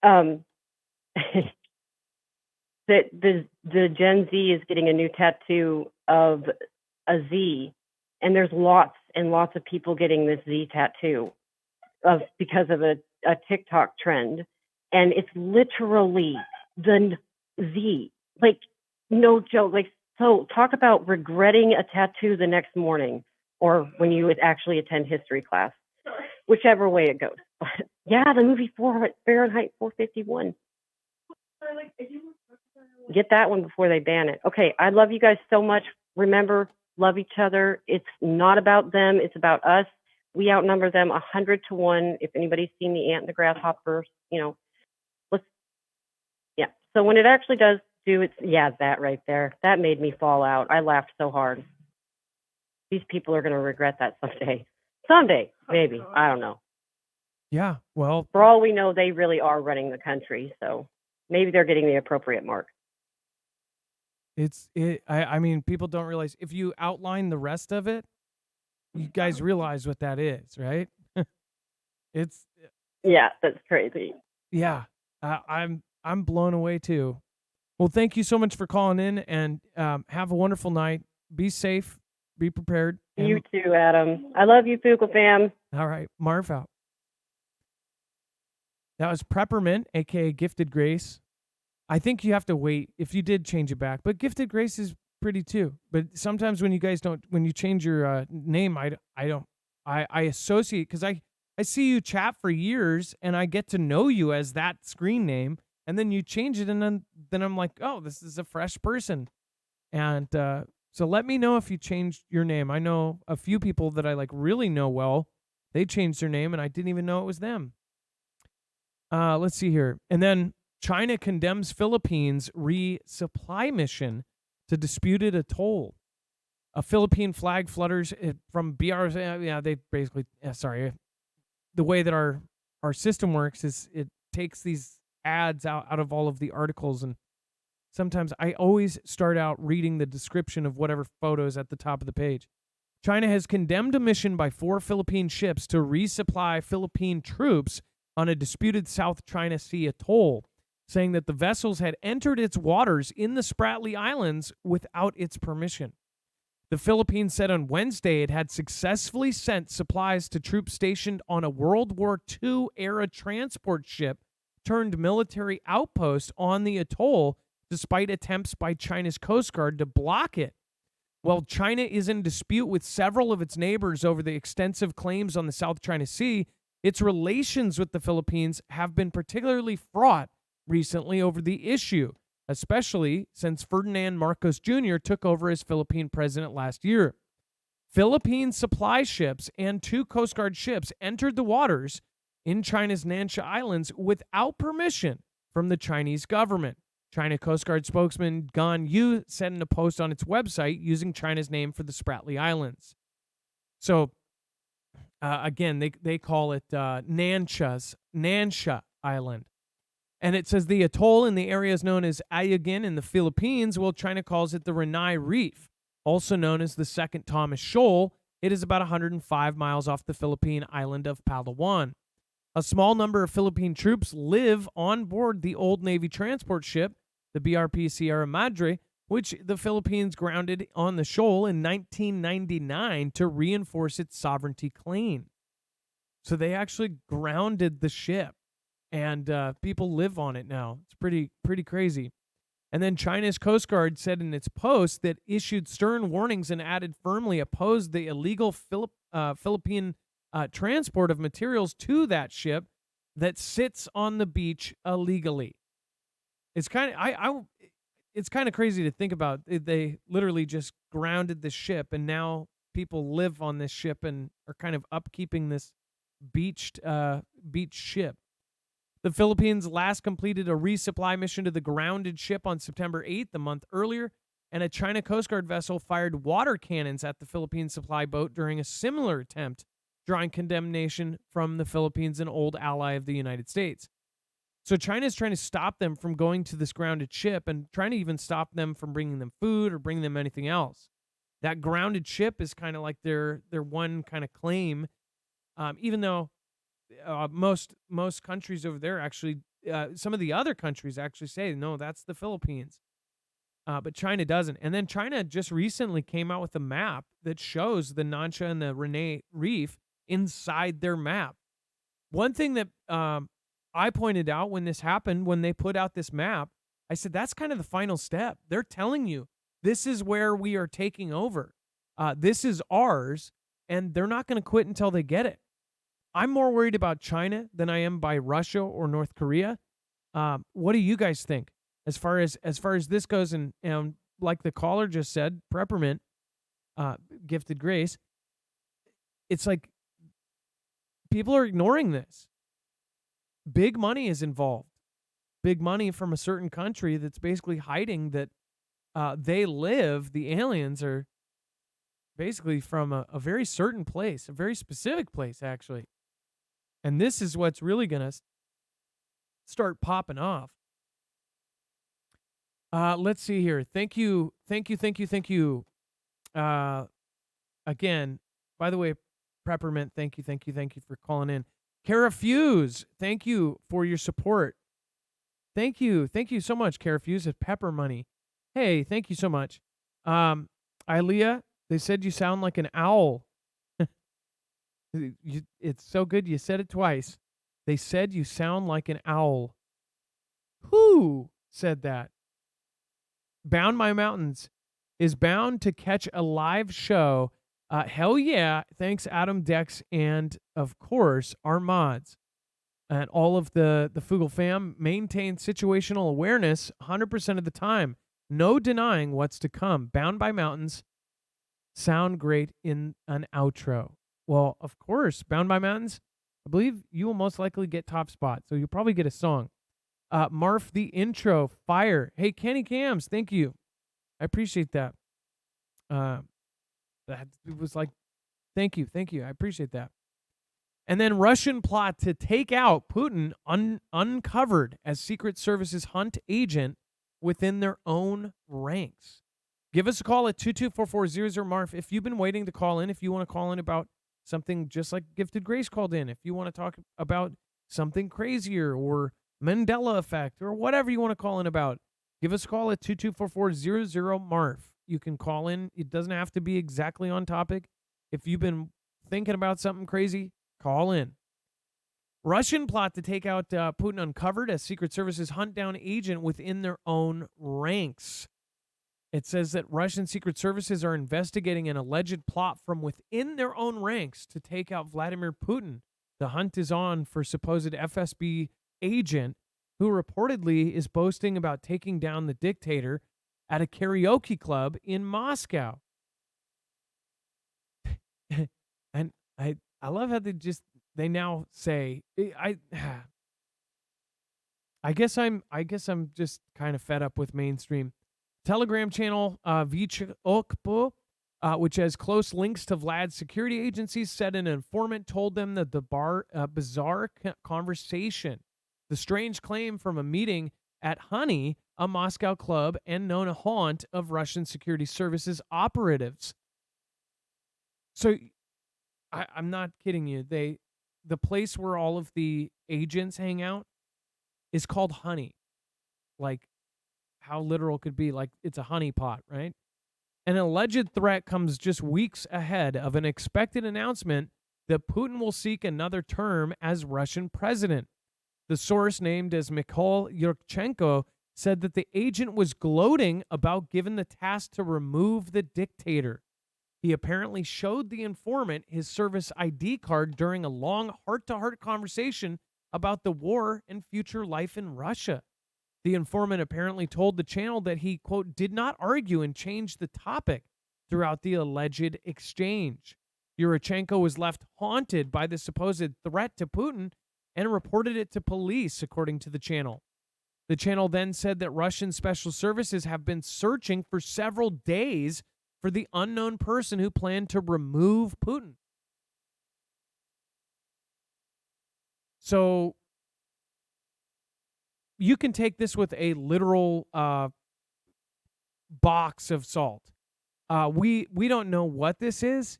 that the Gen Z is getting a new tattoo of a Z, and there's lots and lots of people getting this Z tattoo because of a TikTok trend, and it's literally the Z, like no joke. Like, so talk about regretting a tattoo the next morning, or when you would actually attend history class, whichever way it goes. But yeah, the movie Fahrenheit 451. Get that one before they ban it. Okay, I love you guys so much. Remember, love each other. It's not about them. It's about us. We outnumber them 100 to 1. If anybody's seen The Ant and the Grasshopper, yeah. So when it actually does do its, that right there, that made me fall out. I laughed so hard. These people are going to regret that someday. Someday, maybe. I don't know. Yeah. Well, for all we know, they really are running the country. So maybe they're getting the appropriate mark. I mean, people don't realize if you outline the rest of it, you guys realize what that is, right? Yeah, that's crazy. Yeah. I'm blown away too. Well, thank you so much for calling in, and have a wonderful night. Be safe. Be prepared. You too, Adam. I love you, Foogle fam. All right. Marv out. That was Peppermint, a.k.a. Gifted Grace. I think you have to wait if you did change it back, but Gifted Grace is pretty too. But sometimes when you guys when you change your name, I associate, because I see you chat for years and I get to know you as that screen name, and then you change it, and then I'm like, oh, this is a fresh person. And so let me know if you changed your name. I know a few people that I really know well. They changed their name and I didn't even know it was them. Let's see here. And then China condemns Philippines resupply mission to disputed atoll. A Philippine flag flutters from BR. Yeah, they basically, sorry. The way that our system works is it takes these ads out of all of the articles, and sometimes I always start out reading the description of whatever photo is at the top of the page. China has condemned a mission by 4 Philippine ships to resupply Philippine troops on a disputed South China Sea atoll, saying that the vessels had entered its waters in the Spratly Islands without its permission. The Philippines said on Wednesday it had successfully sent supplies to troops stationed on a World War II-era transport ship turned military outpost on the atoll, despite attempts by China's Coast Guard to block it. While China is in dispute with several of its neighbors over the extensive claims on the South China Sea, its relations with the Philippines have been particularly fraught recently over the issue, especially since Ferdinand Marcos Jr. took over as Philippine president last year. Philippine supply ships and 2 Coast Guard ships entered the waters in China's Nansha Islands without permission from the Chinese government. China Coast Guard spokesman Gan Yu said in a post on its website using China's name for the Spratly Islands. So, again, they call it Nansha Island. And it says the atoll in the area is known as Ayungin in the Philippines, while China calls it the Renai Reef, also known as the Second Thomas Shoal. It is about 105 miles off the Philippine island of Palawan. A small number of Philippine troops live on board the old Navy transport ship, the BRP Sierra Madre, which the Philippines grounded on the shoal in 1999 to reinforce its sovereignty claim. So they actually grounded the ship, and people live on it now. It's pretty crazy. And then China's Coast Guard said in its post that issued stern warnings and added firmly opposed the illegal Philippine transport of materials to that ship that sits on the beach illegally. It's kind of it's kind of crazy to think about. They literally just grounded the ship, and now people live on this ship and are kind of upkeeping this beached ship. The Philippines last completed a resupply mission to the grounded ship on September 8th, a month earlier, and a China Coast Guard vessel fired water cannons at the Philippine supply boat during a similar attempt, drawing condemnation from the Philippines, an old ally of the United States. So China is trying to stop them from going to this grounded ship and trying to even stop them from bringing them food or bringing them anything else. That grounded ship is kind of like their one kind of claim, even though most countries over there actually, some of the other countries actually say, no, that's the Philippines. But China doesn't. And then China just recently came out with a map that shows the Nansha and the Rene Reef inside their map. One thing that I pointed out when this happened, when they put out this map, I said, that's kind of the final step. They're telling you, this is where we are taking over. This is ours, and they're not going to quit until they get it. I'm more worried about China than I am by Russia or North Korea. What do you guys think? As far as this goes, and like the caller just said, Peppermint, Gifted Grace, it's like people are ignoring this. Big money is involved. Big money from a certain country that's basically hiding that they live, the aliens are basically from a very certain place, a very specific place, actually. And this is what's really going to start popping off. Let's see here. Thank you. Again, by the way, Peppermint, thank you for calling in. Kara Fuse, thank you for your support. Thank you so much, Kara Fuse at Pepper Money. Hey, thank you so much. Ilea, they said you sound like an owl. It's so good you said it twice. They said you sound like an owl. Who said that? Bound by Mountains is bound to catch a live show. Hell yeah. Thanks, Adam, Dex, and, of course, our mods. And all of the Foogle fam maintain situational awareness 100% of the time. No denying what's to come. Bound by Mountains sound great in an outro. Well, of course, Bound by Mountains, I believe you will most likely get top spot, so you'll probably get a song. Marf, the intro, fire. Hey, Kenny Cams, thank you. I appreciate that. That it was like, thank you. I appreciate that. And then Russian plot to take out Putin uncovered as Secret Services hunt agent within their own ranks. Give us a call at 224-400 Marf if you've been waiting to call in, if you want to call in about something just like Gifted Grace called in, if you want to talk about something crazier or Mandela effect or whatever you want to call in about. Give us a call at 224-400 Marf. You can call in. It doesn't have to be exactly on topic. If you've been thinking about something crazy, call in. Russian plot to take out Putin uncovered as Secret Services hunt down agent within their own ranks. It says that Russian Secret Services are investigating an alleged plot from within their own ranks to take out Vladimir Putin. The hunt is on for supposed FSB agent who reportedly is boasting about taking down the dictator at a karaoke club in Moscow. And I love how they now say, I guess I'm just kind of fed up with mainstream. Telegram channel Vich Okpo, which has close links to Vlad's security agencies, said an informant told them that the bizarre conversation, the strange claim from a meeting at Honey, a Moscow club and known haunt of Russian security services operatives. So I'm not kidding you. The place where all of the agents hang out is called Honey. Like, how literal could be, like it's a honey pot, right? An alleged threat comes just weeks ahead of an expected announcement that Putin will seek another term as Russian president. The source, named as Mikhail Yurchenko, said that the agent was gloating about given the task to remove the dictator. He apparently showed the informant his service ID card during a long heart-to-heart conversation about the war and future life in Russia. The informant apparently told the channel that he, quote, did not argue and change the topic throughout the alleged exchange. Yurchenko was left haunted by the supposed threat to Putin and reported it to police, according to the channel. The channel then said that Russian special services have been searching for several days for the unknown person who planned to remove Putin. So you can take this with a literal box of salt. We don't know what this is.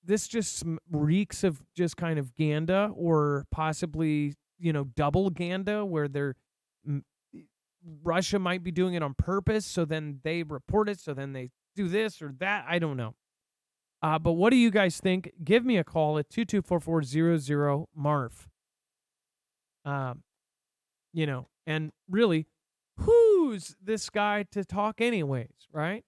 This just reeks of just kind of Ganda, or possibly double Ganda, where Russia might be doing it on purpose. So then they report it. So then they do this or that. I don't know. But what do you guys think? Give me a call at 2244000 Marf. And really, who's this guy to talk anyways, right?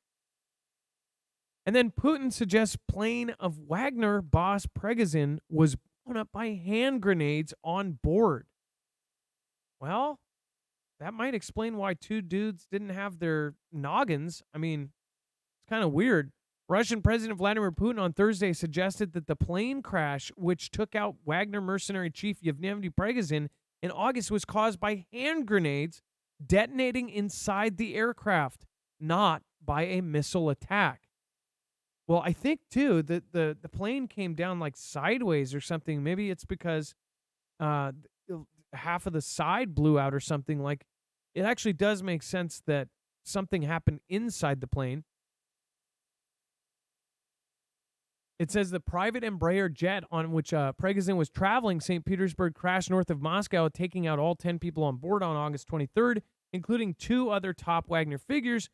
And then Putin suggests plane of Wagner boss Prigozhin was blown up by hand grenades on board. Well, that might explain why two dudes didn't have their noggins. I mean, it's kind of weird. Russian President Vladimir Putin on Thursday suggested that the plane crash, which took out Wagner mercenary chief Yevgeny Prigozhin in August, was caused by hand grenades detonating inside the aircraft, not by a missile attack. Well, I think, too, that the plane came down like sideways or something. Maybe it's because half of the side blew out or something. Like, it actually does make sense that something happened inside the plane. It says the private Embraer jet on which Prigozhin was traveling St. Petersburg crashed north of Moscow, taking out all 10 people on board on August 23rd, including 2 other top Wagner figures,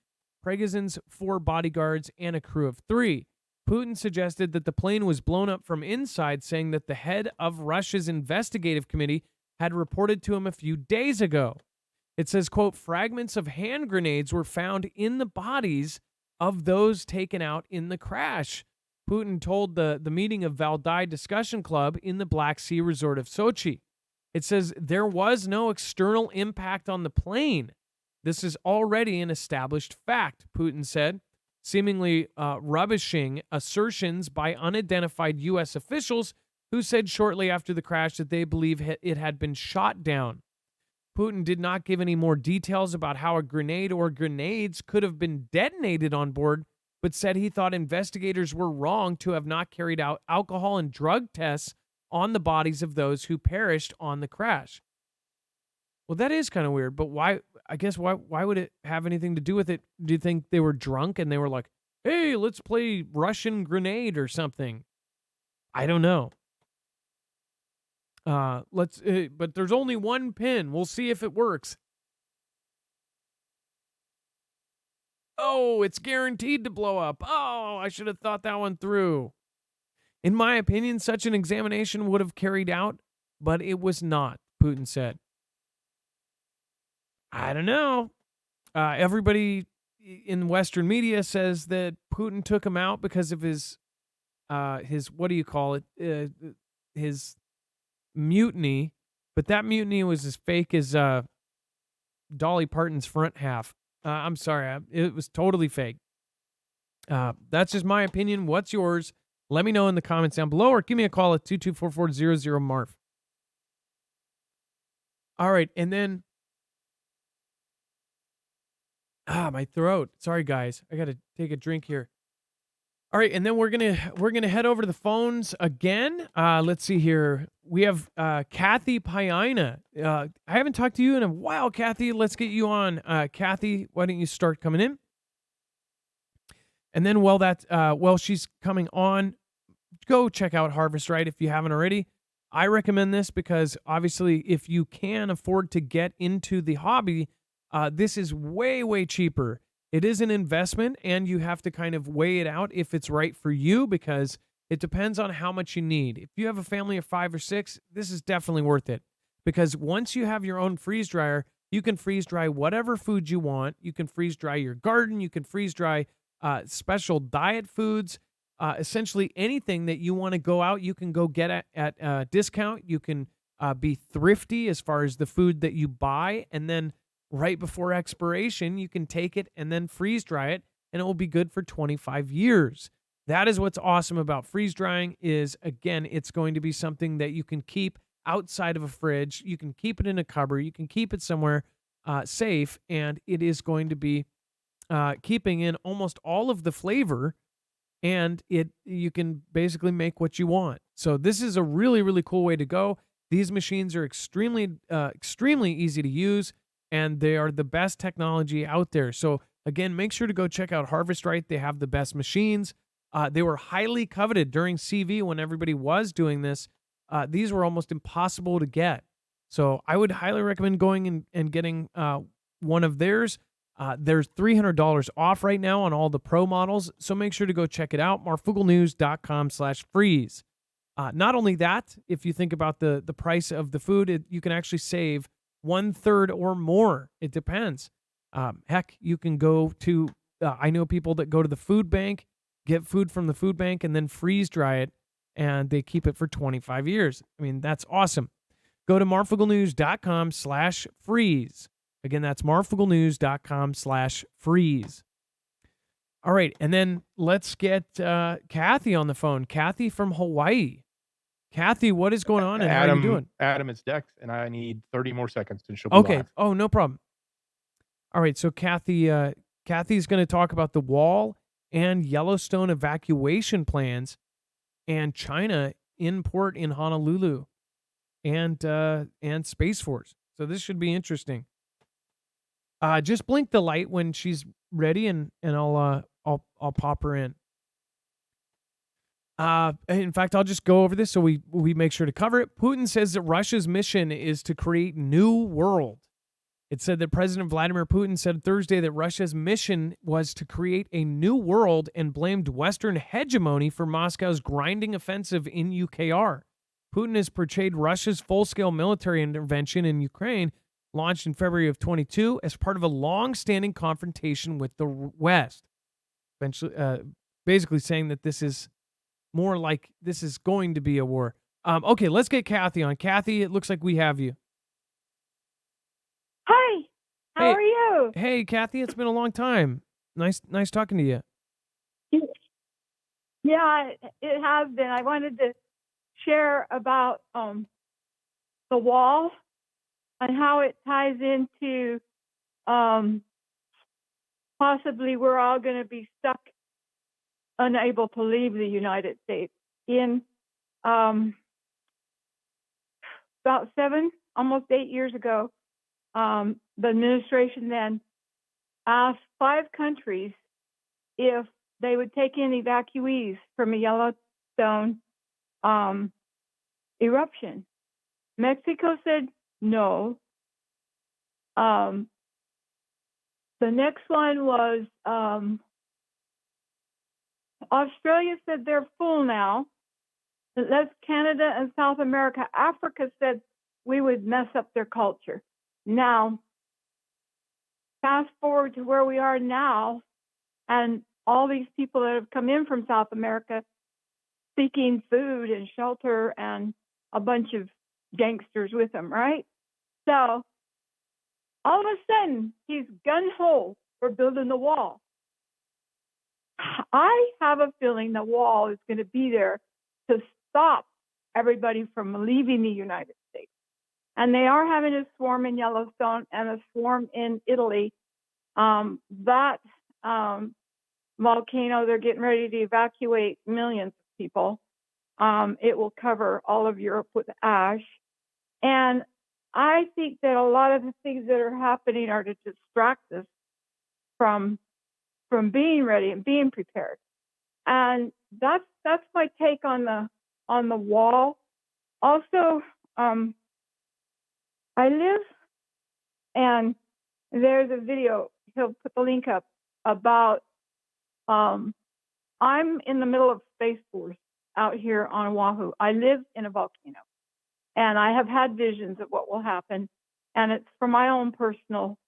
Prigozhin's 4 bodyguards, and a crew of 3. Putin suggested that the plane was blown up from inside, saying that the head of Russia's investigative committee had reported to him a few days ago. It says, quote, fragments of hand grenades were found in the bodies of those taken out in the crash. Putin told the meeting of Valdai Discussion Club in the Black Sea resort of Sochi. It says there was no external impact on the plane. This is already an established fact, Putin said, seemingly rubbishing assertions by unidentified U.S. officials who said shortly after the crash that they believe it had been shot down. Putin did not give any more details about how a grenade or grenades could have been detonated on board, but said he thought investigators were wrong to have not carried out alcohol and drug tests on the bodies of those who perished on the crash. Well, that is kind of weird, but why would it have anything to do with it? Do you think they were drunk and they were like, hey, let's play Russian grenade or something? I don't know. But there's only one pin. We'll see if it works. Oh, it's guaranteed to blow up. Oh, I should have thought that one through. In my opinion, such an examination would have carried out, but it was not, Putin said. I don't know. Everybody in Western media says that Putin took him out because of his what do you call it? His mutiny. But that mutiny was as fake as Dolly Parton's front half. I'm sorry. It was totally fake. That's just my opinion. What's yours? Let me know in the comments down below, or give me a call at 2244000 Marf. All right, and then my throat. Sorry, guys. I got to take a drink here. All right, and then we're gonna head over to the phones again. Let's see here. We have Kathy Paina. I haven't talked to you in a while, Kathy. Let's get you on. Kathy, why don't you start coming in? And then while she's coming on, go check out Harvest Right if you haven't already. I recommend this because obviously if you can afford to get into the hobby, this is way, way cheaper. It is an investment, and you have to kind of weigh it out if it's right for you, because it depends on how much you need. If you have a family of 5 or 6, this is definitely worth it, because once you have your own freeze dryer, you can freeze dry whatever food you want. You can freeze dry your garden. You can freeze dry special diet foods. Essentially anything that you want to go out, you can go get at a discount. You can Be thrifty as far as the food that you buy, and then right before expiration, you can take it and then freeze dry it, and it will be good for 25 years. That is what's awesome about freeze drying is, again, it's going to be something that you can keep outside of a fridge. You can keep it in a cupboard. You can keep it somewhere safe, and it is going to be keeping in almost all of the flavor, and you can basically make what you want. So this is a really, really cool way to go. These machines are extremely easy to use, and they are the best technology out there. So again, make sure to go check out Harvest Right. They have the best machines. They were highly coveted during CV when everybody was doing this. These were almost impossible to get. So I would highly recommend going and getting one of theirs. There's $300 off right now on all the pro models, so make sure to go check it out, marfugglenews.com/freeze. Not only that, if you think about the price of the food, you can actually save 1/3 or more. It depends. Heck, you can go to, I know people that go to the food bank, get food from the food bank, and then freeze dry it, and they keep it for 25 years. I mean, that's awesome. Go to marfugglenews.com/freeze. Again, that's marfugglenews.com/freeze. All right, and then let's get Kathy on the phone. Kathy from Hawaii. Kathy, what is going on, and how are you doing? Adam, it's Dex, and I need 30 more seconds, and she'll be Okay. live. Oh, no problem. All right, so Kathy's going to talk about the wall and Yellowstone evacuation plans and China import in Honolulu and Space Force. So this should be interesting. Just blink the light when she's ready, and I'll pop her in. In fact, I'll just go over this so we make sure to cover it. Putin says that Russia's mission is to create new world. It said that President Vladimir Putin said Thursday that Russia's mission was to create a new world and blamed Western hegemony for Moscow's grinding offensive in UKR. Putin has portrayed Russia's full-scale military intervention in Ukraine, launched in February of 22, as part of a long-standing confrontation with the West. Eventually, basically saying that this is more like this is going to be a war. Okay, let's get Kathy on. Kathy, it looks like we have you. Hi, how Hey. are you? Hey, Kathy, it's been a long time. Nice talking to you. Yeah, it has been. I wanted to share about the wall and how it ties into possibly we're all going to be stuck, unable to leave the United States. In about 7, almost 8 years ago, the administration then asked 5 countries if they would take in evacuees from a Yellowstone eruption. Mexico said no. The next one was Australia said they're full now. That's Canada and South America. Africa said we would mess up their culture. Now, fast forward to where we are now, and all these people that have come in from South America seeking food and shelter and a bunch of gangsters with them, right? So all of a sudden, he's gun-ho for building the wall. I have a feeling the wall is going to be there to stop everybody from leaving the United States. And they are having a swarm in Yellowstone and a swarm in Italy. That volcano, they're getting ready to evacuate millions of people. It will cover all of Europe with ash. And I think that a lot of the things that are happening are to distract us from being ready and being prepared. And that's my take on the wall. Also, I live, and there's a video, he'll put the link up, about I'm in the middle of Space Force out here on Oahu. I live in a volcano, and I have had visions of what will happen, and it's for my own personal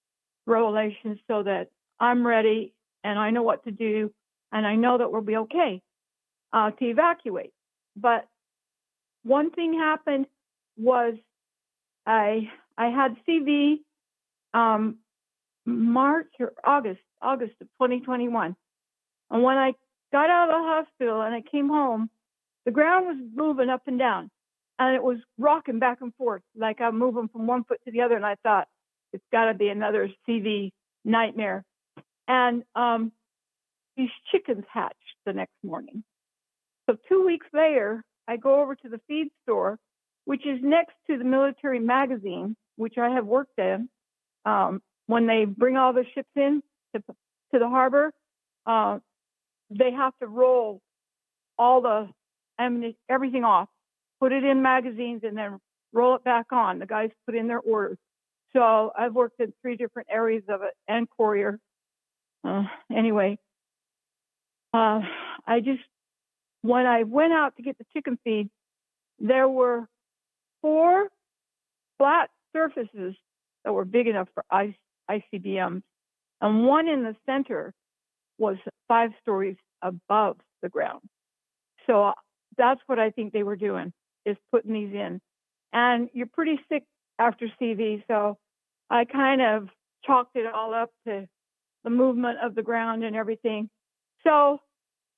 revelation so that I'm ready and I know what to do, and I know that we'll be okay to evacuate. But one thing happened was I had CV March or August of 2021. And when I got out of the hospital and I came home, the ground was moving up and down, and it was rocking back and forth like I'm moving from one foot to the other. And I thought, it's got to be another CV nightmare. And these chickens hatched the next morning. So 2 weeks later, I go over to the feed store, which is next to the military magazine, which I have worked in. When they bring all the ships in to the harbor, they have to roll all the everything off, put it in magazines, and then roll it back on. The guys put in their orders. So I've worked in 3 different areas of it and courier. Anyway, when I went out to get the chicken feed, there were 4 flat surfaces that were big enough for ICBMs, and one in the center was 5 stories above the ground. So that's what I think they were doing, is putting these in. And you're pretty sick after CV, so I kind of chalked it all up to the movement of the ground and everything. So,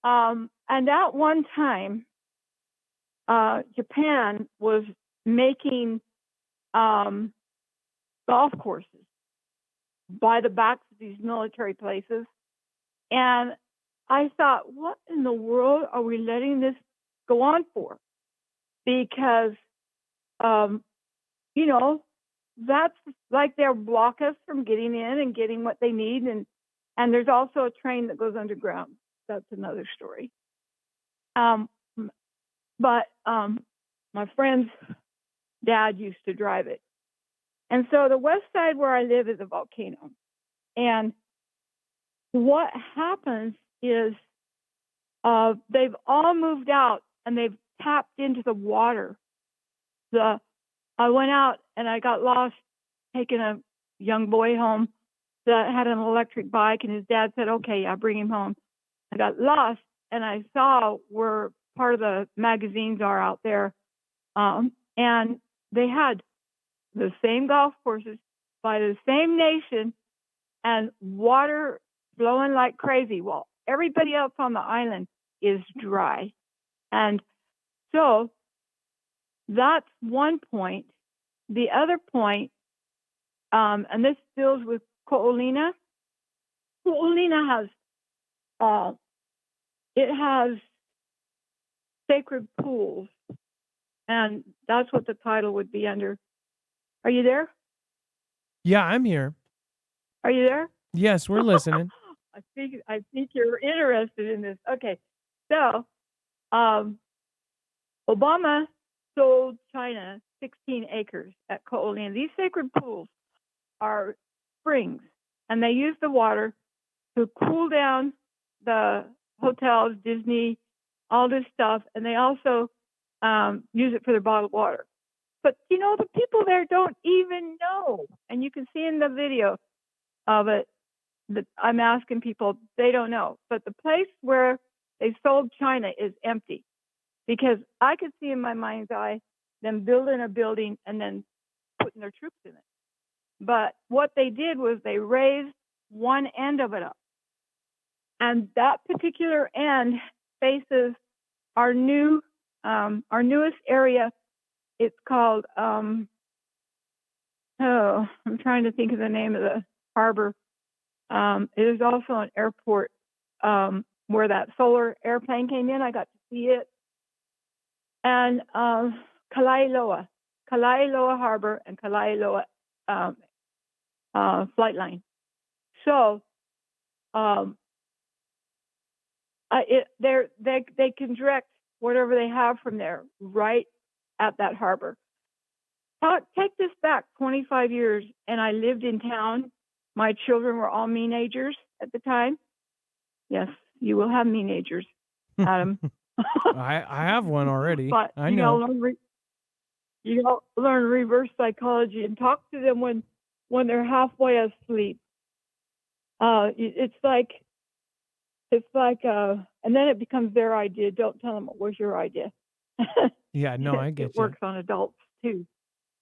and at one time, Japan was making golf courses by the backs of these military places. And I thought, what in the world are we letting this go on for? Because, you know, that's like they'll block us from getting in and getting what they need. And there's also a train that goes underground. That's another story. But my friend's dad used to drive it. And so the west side where I live is a volcano. And what happens is they've all moved out and they've tapped into the water. I went out and I got lost taking a young boy home that had an electric bike, and his dad said, okay, I'll bring him home. I got lost and I saw where part of the magazines are out there. And they had the same golf courses by the same nation and water flowing like crazy. Well, everybody else on the island is dry. And so that's one point. The other point, and this deals with Ko'olina. Ko'olina has sacred pools, and that's what the title would be under. Are you there? Yeah, I'm here. Are you there? Yes, we're listening. I think you're interested in this. Okay, so Obama sold China 16 acres at Ko'olina. These sacred pools are springs, and they use the water to cool down the hotels, Disney, all this stuff, and they also use it for their bottled water. But, you know, the people there don't even know. And you can see in the video of it that I'm asking people, they don't know. But the place where they sold China is empty, because I could see in my mind's eye them building a building and then putting their troops in it. But what they did was they raised one end of it up. And that particular end faces our newest area. It's called, I'm trying to think of the name of the harbor. It is also an airport where that solar airplane came in. I got to see it. And Kalailoa Harbor and Kalailoa flight line. So they can direct whatever they have from there right at that harbor. Take this back 25 years, and I lived in town. My children were all teenagers at the time. Yes, you will have teenagers, Adam. I have one already. But I know. You learn reverse psychology and talk to them when they're halfway asleep. It's like, and then it becomes their idea. Don't tell them it was your idea. Yeah, no, I get it you. works on adults too.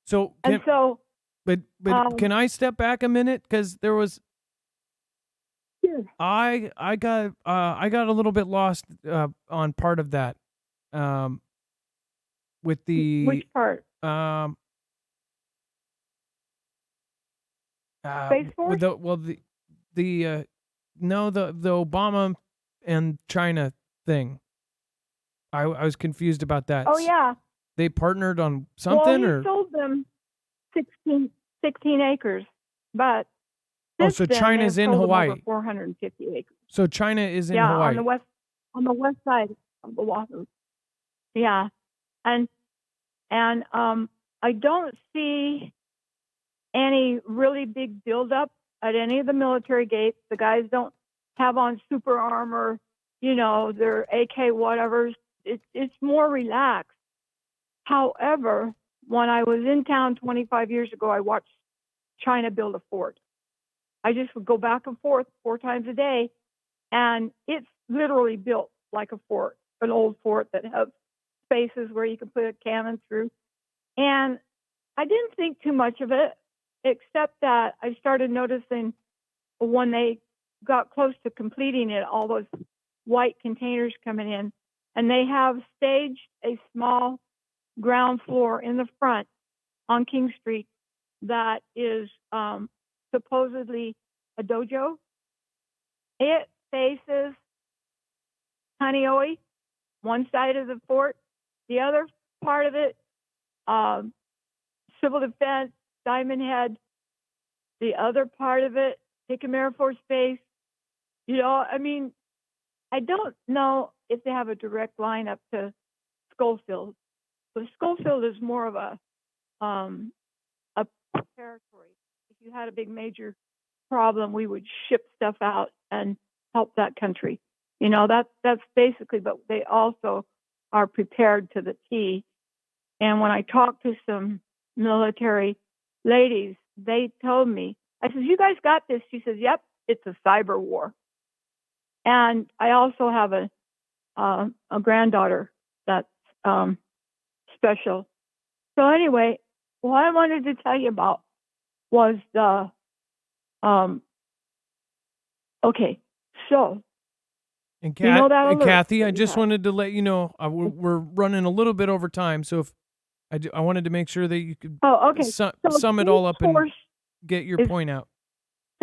So And so, but can I step back a minute? Because there was sure. I got a little bit lost on part of that with the Which part? um Space with Force? the no the Obama and China thing. I was confused about that. Oh, yeah. They partnered on Well, something he or sold them 16 acres, but oh, since so then China's they've in sold them over Hawaii. 450 acres. So China is in Yeah, Hawaii. on the west side of Oahu. Yeah, and I don't see any really big buildup at any of the military gates. The guys don't have on super armor, their AK whatevers. It's more relaxed. However, when I was in town 25 years ago, I watched China build a fort. I just would go back and forth 4 times a day, and it's literally built like a fort, an old fort that has spaces where you can put a cannon through. And I didn't think too much of it, except that I started noticing when they got close to completing it, all those white containers coming in, and they have staged a small ground floor in the front on King Street that is supposedly a dojo. It faces Kaneohe, one side of the fort, the other part of it, Civil Defense, Diamond Head, the other part of it, Hickam Air Force Base. I don't know if they have a direct line up to Schofield, but Schofield is more of a territory. If you had a big major problem, we would ship stuff out and help that country. That's basically, but they also are prepared to the T. And when I talked to some military ladies, they told me, I said, "You guys got this?" She says, "Yep, it's a cyber war." And I also have a granddaughter that's special. So anyway, what I wanted to tell you about was okay, so and you know that alert Kathy, that I we just had? wanted to let you know we're running a little bit over time, so if I wanted to make sure that you could Oh, okay. So sum it all up and Force get your is- point out.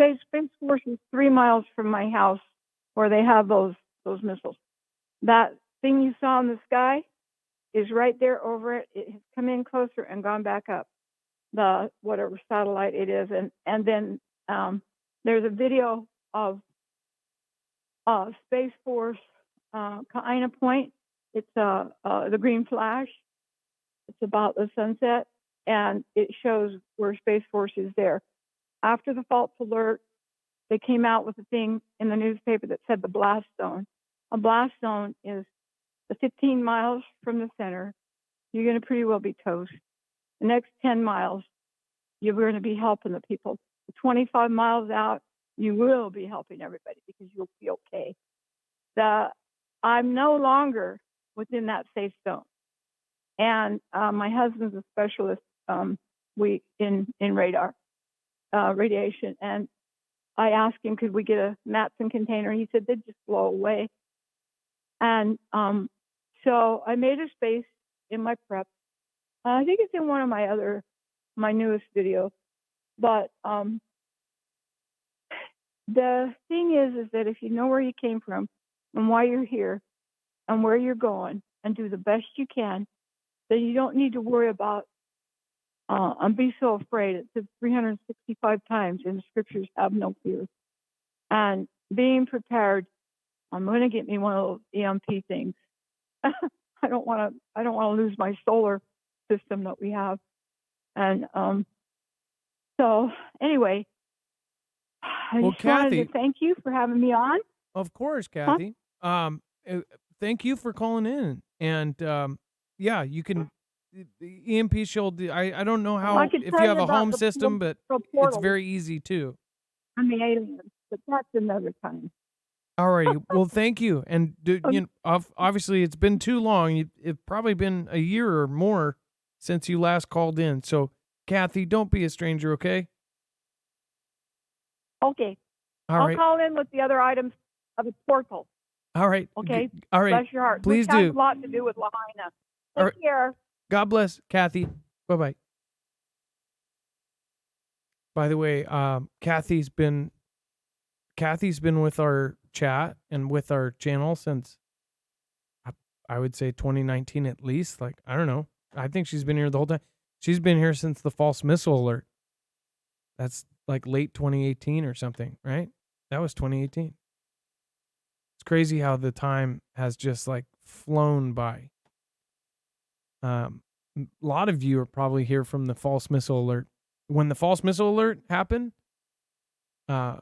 Space Force is 3 miles from my house where they have those missiles. That thing you saw in the sky is right there over it. It has come in closer and gone back up, the whatever satellite it is. And then there's a video of Space Force Kaina Point. It's the green flash. It's about the sunset, and it shows where Space Force is there. After the false alert, they came out with a thing in the newspaper that said the blast zone. A blast zone is the 15 miles from the center. You're going to pretty well be toast. The next 10 miles, you're going to be helping the people. The 25 miles out, you will be helping everybody because you'll be okay. I'm no longer within that safe zone. And my husband's a specialist in radar radiation. And I asked him, could we get a Matson container? He said they'd just blow away. And so I made a space in my prep. I think it's in one of my newest videos. But the thing is that if you know where you came from and why you're here and where you're going and do the best you can, then you don't need to worry about and be so afraid. It says 365 times in the scriptures, have no fear. And being prepared, I'm going to get me one of those EMP things. I don't want to lose my solar system that we have. And so anyway, I just wanted to thank you for having me on. Of course, Kathy. Thank you for calling in. And yeah, you can the EMP shield. I don't know how if you have a home system, but it's very easy too. I'm the alien, but that's another time. Alrighty. Well, thank you. And obviously, it's been too long. It's probably been a year or more since you last called in. So Kathy, don't be a stranger, okay? Okay. All I'll right. call in with the other items of the portal. All right. Okay. All right. Bless your heart. Please Which has do. a lot to do with Lahaina. All Take right. care. God bless, Kathy. Bye-bye. By the way, Kathy's been with our chat and with our channel since I would say 2019 at least. Like, I don't know. I think she's been here the whole time. She's been here since the false missile alert. That's like late 2018 or something, right? That was 2018. It's crazy how the time has just like flown by. A lot of you are probably here from the false missile alert. When the false missile alert happened, that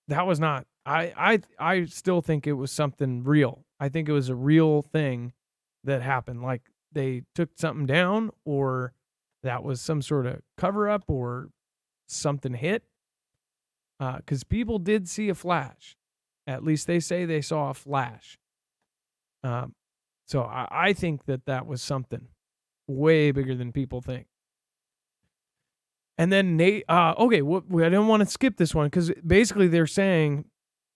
was not. I still think it was something real. I think it was a real thing that happened. Like they took something down, or that was some sort of cover up, or something hit. Because people did see a flash. At least they say they saw a flash. So I think that was something way bigger than people think. And then Nate, okay, I don't want to skip this one because basically they're saying,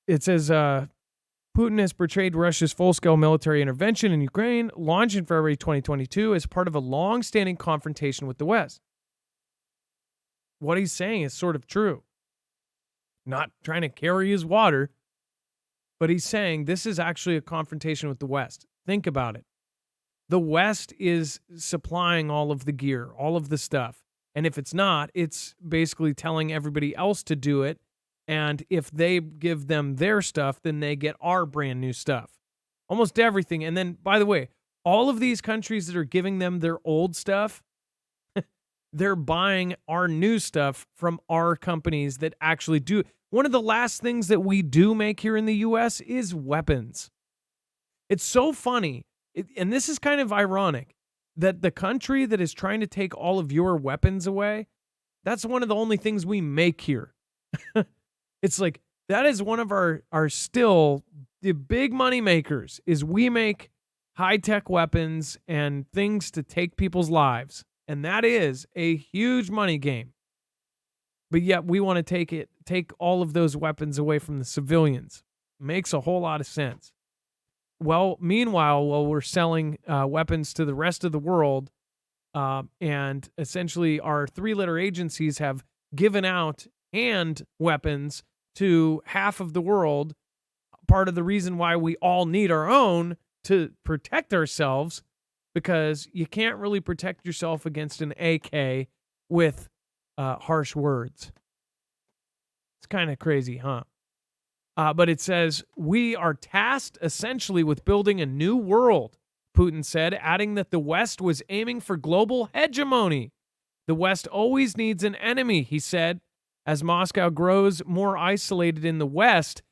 it says Putin has portrayed Russia's full-scale military intervention in Ukraine, launched in February 2022, as part of a long-standing confrontation with the West. What he's saying is sort of true. Not trying to carry his water, but he's saying this is actually a confrontation with the West. Think about it. The West is supplying all of the gear, all of the stuff. And if it's not, it's basically telling everybody else to do it. And if they give them their stuff, then they get our brand new stuff. Almost everything. And then, by the way, all of these countries that are giving them their old stuff, they're buying our new stuff from our companies that actually do. One of the last things that we do make here in the U.S. is weapons. It's so funny, and this is kind of ironic, that the country that is trying to take all of your weapons away, that's one of the only things we make here. It's like, that is one of our still the big money makers, is we make high-tech weapons and things to take people's lives. And that is a huge money game. But yet we want to take all of those weapons away from the civilians. Makes a whole lot of sense. Well, meanwhile, while we're selling weapons to the rest of the world, and essentially our three-letter agencies have given out hand weapons to half of the world, part of the reason why we all need our own to protect ourselves, because you can't really protect yourself against an AK with harsh words. It's kind of crazy, huh? But it says, we are tasked essentially with building a new world, Putin said, adding that the West was aiming for global hegemony. The West always needs an enemy, he said. As Moscow grows more isolated in the West,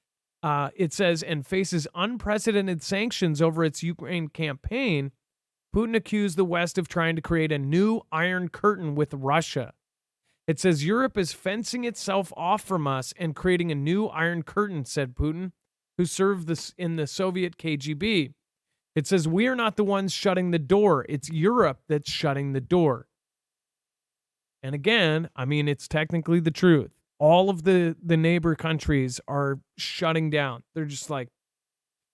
it says, and faces unprecedented sanctions over its Ukraine campaign, Putin accused the West of trying to create a new Iron Curtain with Russia. It says, Europe is fencing itself off from us and creating a new Iron Curtain, said Putin, who served in the Soviet KGB. It says, we are not the ones shutting the door. It's Europe that's shutting the door. And again, I mean, it's technically the truth. All of the neighbor countries are shutting down. They're just like,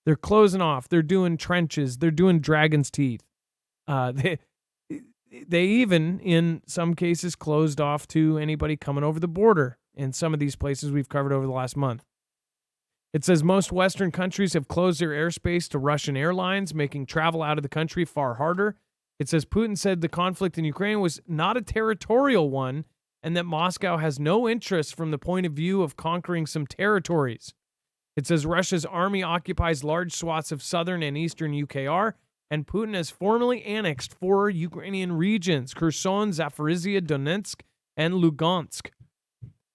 they're closing off. They're doing trenches. They're doing dragon's teeth. They even, in some cases, closed off to anybody coming over the border in some of these places we've covered over the last month. It says most Western countries have closed their airspace to Russian airlines, making travel out of the country far harder. It says Putin said the conflict in Ukraine was not a territorial one and that Moscow has no interest from the point of view of conquering some territories. It says Russia's army occupies large swaths of southern and eastern UKR, and Putin has formally annexed 4 Ukrainian regions, Kherson, Zaporizhia, Donetsk, and Lugansk.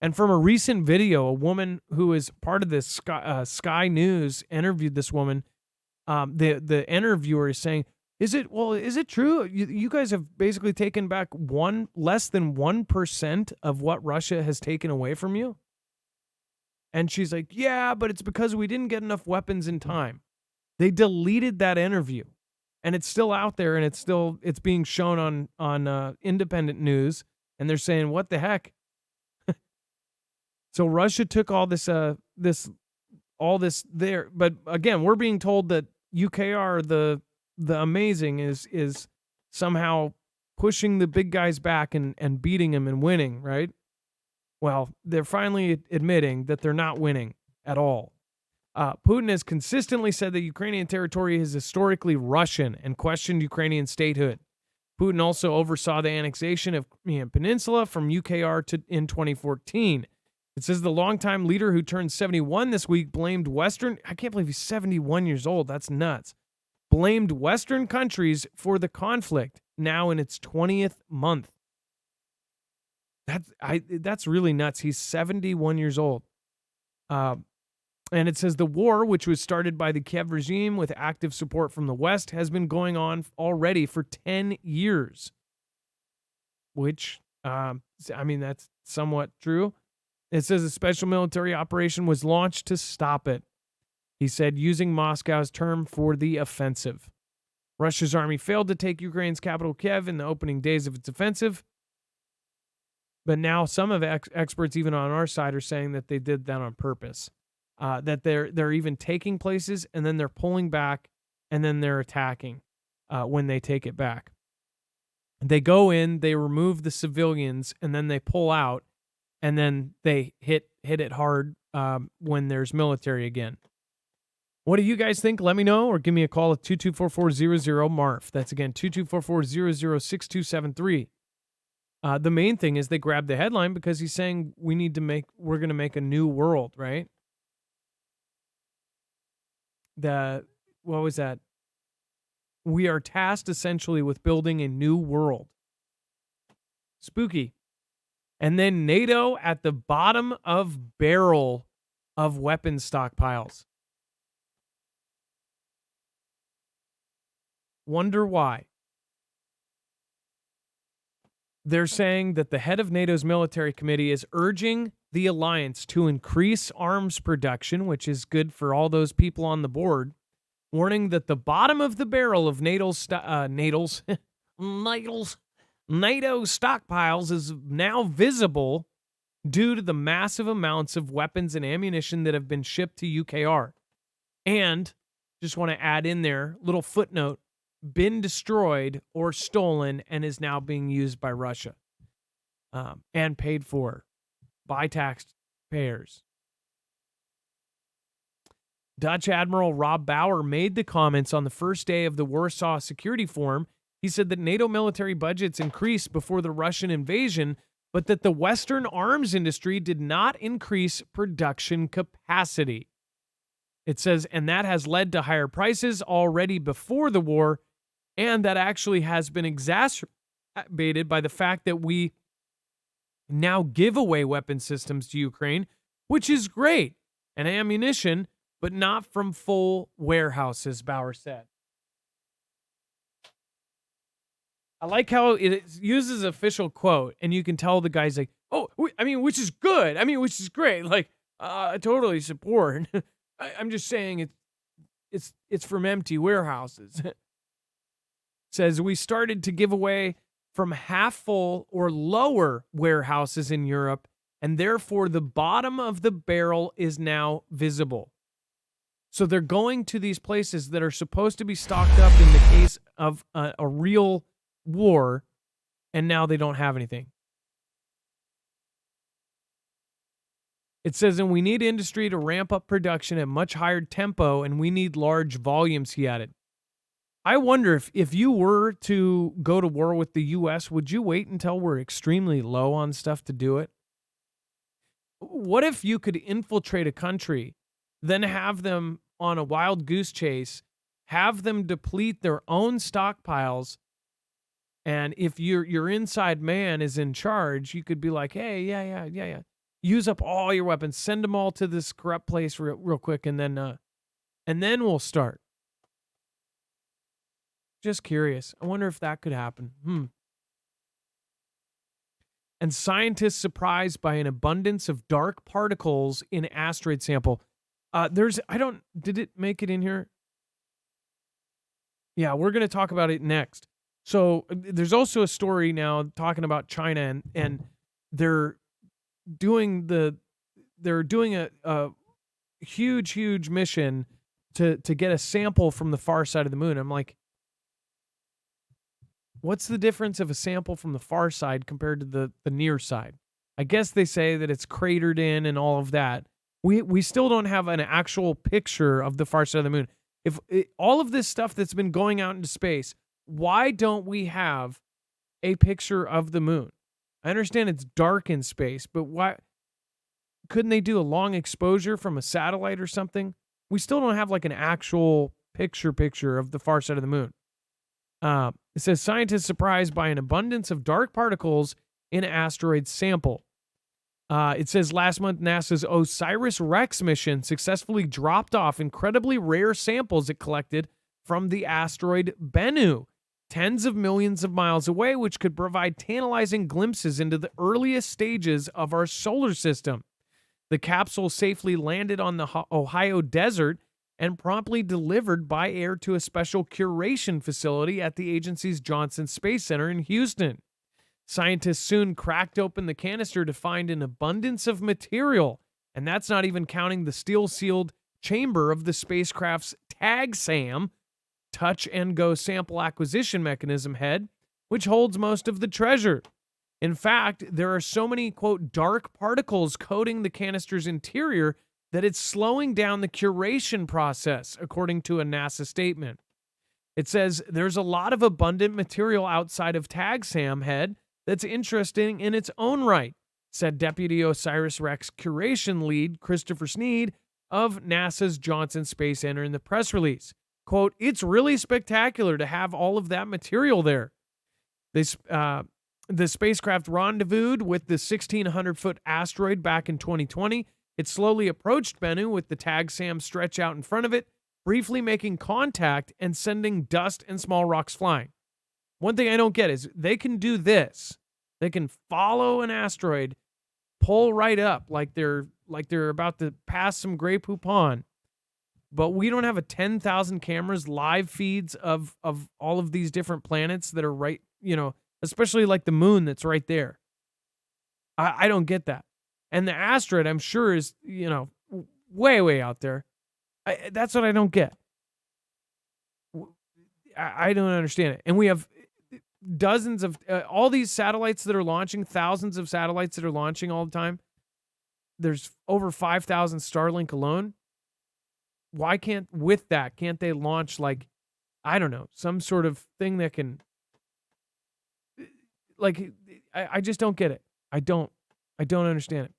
And from a recent video, a woman who is part of this Sky News interviewed this woman. The interviewer is saying, is it true? You guys have basically taken back less than 1% of what Russia has taken away from you? And she's like, yeah, but it's because we didn't get enough weapons in time. They deleted that interview. And it's still out there, and it's being shown on independent news And they're saying, what the heck? So Russia took all this there. But again, we're being told that UKR, the amazing, is somehow pushing the big guys back and beating them and winning, right? Well, they're finally admitting that they're not winning at all. Putin has consistently said that Ukrainian territory is historically Russian and questioned Ukrainian statehood. Putin also oversaw the annexation of Crimean Peninsula from UKR in 2014. It says the longtime leader who turned 71 this week blamed Western... I can't believe he's 71 years old. That's nuts. Blamed Western countries for the conflict, now in its 20th month. That's really nuts. He's 71 years old. And it says the war, which was started by the Kiev regime with active support from the West, has been going on already for 10 years. Which, that's somewhat true. It says a special military operation was launched to stop it. He said, using Moscow's term for the offensive. Russia's army failed to take Ukraine's capital, Kiev, in the opening days of its offensive. But now some of experts, even on our side, are saying that they did that on purpose. That they're even taking places and then they're pulling back and then they're attacking when they take it back. They go in, they remove the civilians, and then they pull out, and then they hit it hard when there's military again. What do you guys think? Let me know, or give me a call at 224-400-MARF. That's again 224-400-6273. The main thing is they grabbed the headline because he's saying we're going to make a new world, right? What was that? We are tasked essentially with building a new world. Spooky. And then NATO at the bottom of barrel of weapons stockpiles. Wonder why. They're saying that the head of NATO's military committee is urging the alliance to increase arms production, which is good for all those people on the board, warning that the bottom of the barrel of NATO stockpiles is now visible due to the massive amounts of weapons and ammunition that have been shipped to UKR. And just want to add in there, little footnote, been destroyed or stolen and is now being used by Russia and paid for by taxpayers. Dutch Admiral Rob Bauer made the comments on the first day of the Warsaw Security Forum. He said that NATO military budgets increased before the Russian invasion, but that the Western arms industry did not increase production capacity. It says, and that has led to higher prices already before the war, and that actually has been exacerbated by the fact that we now give away weapon systems to Ukraine, which is great, and ammunition, but not from full warehouses, Bauer said. I like how it uses official quote, and you can tell the guy's like, which is good. Which is great. Like, I totally support. I'm just saying it's from empty warehouses. Says we started to give away from half full or lower warehouses in Europe, and therefore the bottom of the barrel is now visible. So they're going to these places that are supposed to be stocked up in the case of a real war, and now they don't have anything. It says, and we need industry to ramp up production at much higher tempo, and we need large volumes, he added. I wonder if you were to go to war with the U.S., would you wait until we're extremely low on stuff to do it? What if you could infiltrate a country, then have them on a wild goose chase, have them deplete their own stockpiles, and if your inside man is in charge, you could be like, hey, yeah. Use up all your weapons, send them all to this corrupt place real quick, and then we'll start. Just curious. I wonder if that could happen. And scientists surprised by an abundance of dark particles in asteroid sample. Did it make it in here? Yeah, we're going to talk about it next. So there's also a story now talking about China, and they're doing a huge mission to get a sample from the far side of the moon. I'm like, what's the difference of a sample from the far side compared to the near side? I guess they say that it's cratered in and all of that. We still don't have an actual picture of the far side of the moon. If all of this stuff that's been going out into space, why don't we have a picture of the moon? I understand it's dark in space, but why couldn't they do a long exposure from a satellite or something? We still don't have like an actual picture of the far side of the moon. It says scientists surprised by an abundance of dark particles in asteroid sample. It says last month NASA's OSIRIS-REx mission successfully dropped off incredibly rare samples it collected from the asteroid Bennu, tens of millions of miles away, which could provide tantalizing glimpses into the earliest stages of our solar system. The capsule safely landed on the Ohio desert and promptly delivered by air to a special curation facility at the agency's Johnson Space Center in Houston. Scientists soon cracked open the canister to find an abundance of material, and that's not even counting the steel-sealed chamber of the spacecraft's TAGSAM, touch and go sample acquisition mechanism head, which holds most of the treasure. In fact, there are so many, quote, dark particles coating the canister's interior that it's slowing down the curation process, according to a NASA statement. It says there's a lot of abundant material outside of TAGSAM head that's interesting in its own right, said Deputy OSIRIS-REx curation lead Christopher Sneed of NASA's Johnson Space Center in the press release. Quote, it's really spectacular to have all of that material there. The spacecraft rendezvoused with the 1,600-foot asteroid back in 2020. It slowly approached Bennu with the TAGSAM stretch out in front of it, briefly making contact and sending dust and small rocks flying. One thing I don't get is they can do this. They can follow an asteroid, pull right up like they're about to pass some Grey Poupon. But we don't have 10,000 cameras, live feeds of all of these different planets that are right, especially like the moon that's right there. I don't get that. And the asteroid, I'm sure, is, way out there. That's what I don't get. I don't understand it. And we have dozens of all these satellites that are launching, thousands of satellites that are launching all the time. There's over 5,000 Starlink alone. Why can't they launch some sort of thing that can, I just don't get it. I don't understand it.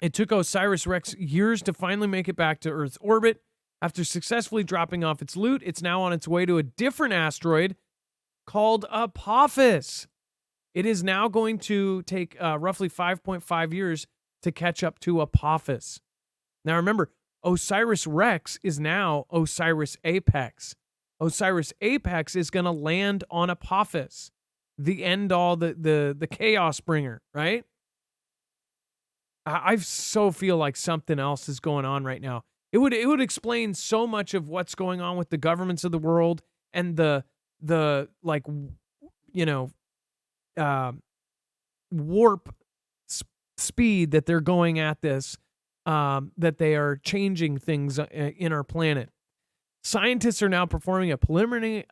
It took OSIRIS-REx years to finally make it back to Earth's orbit. After successfully dropping off its loot, it's now on its way to a different asteroid called Apophis. It is now going to take roughly 5.5 years to catch up to Apophis. Now remember, OSIRIS-REx is now OSIRIS-APEX. OSIRIS-APEX is going to land on Apophis, the end-all, the chaos bringer, right? I so feel like something else is going on right now. It would explain so much of what's going on with the governments of the world and the warp speed that they're going at this, that they are changing things in our planet. Scientists are now performing a preliminary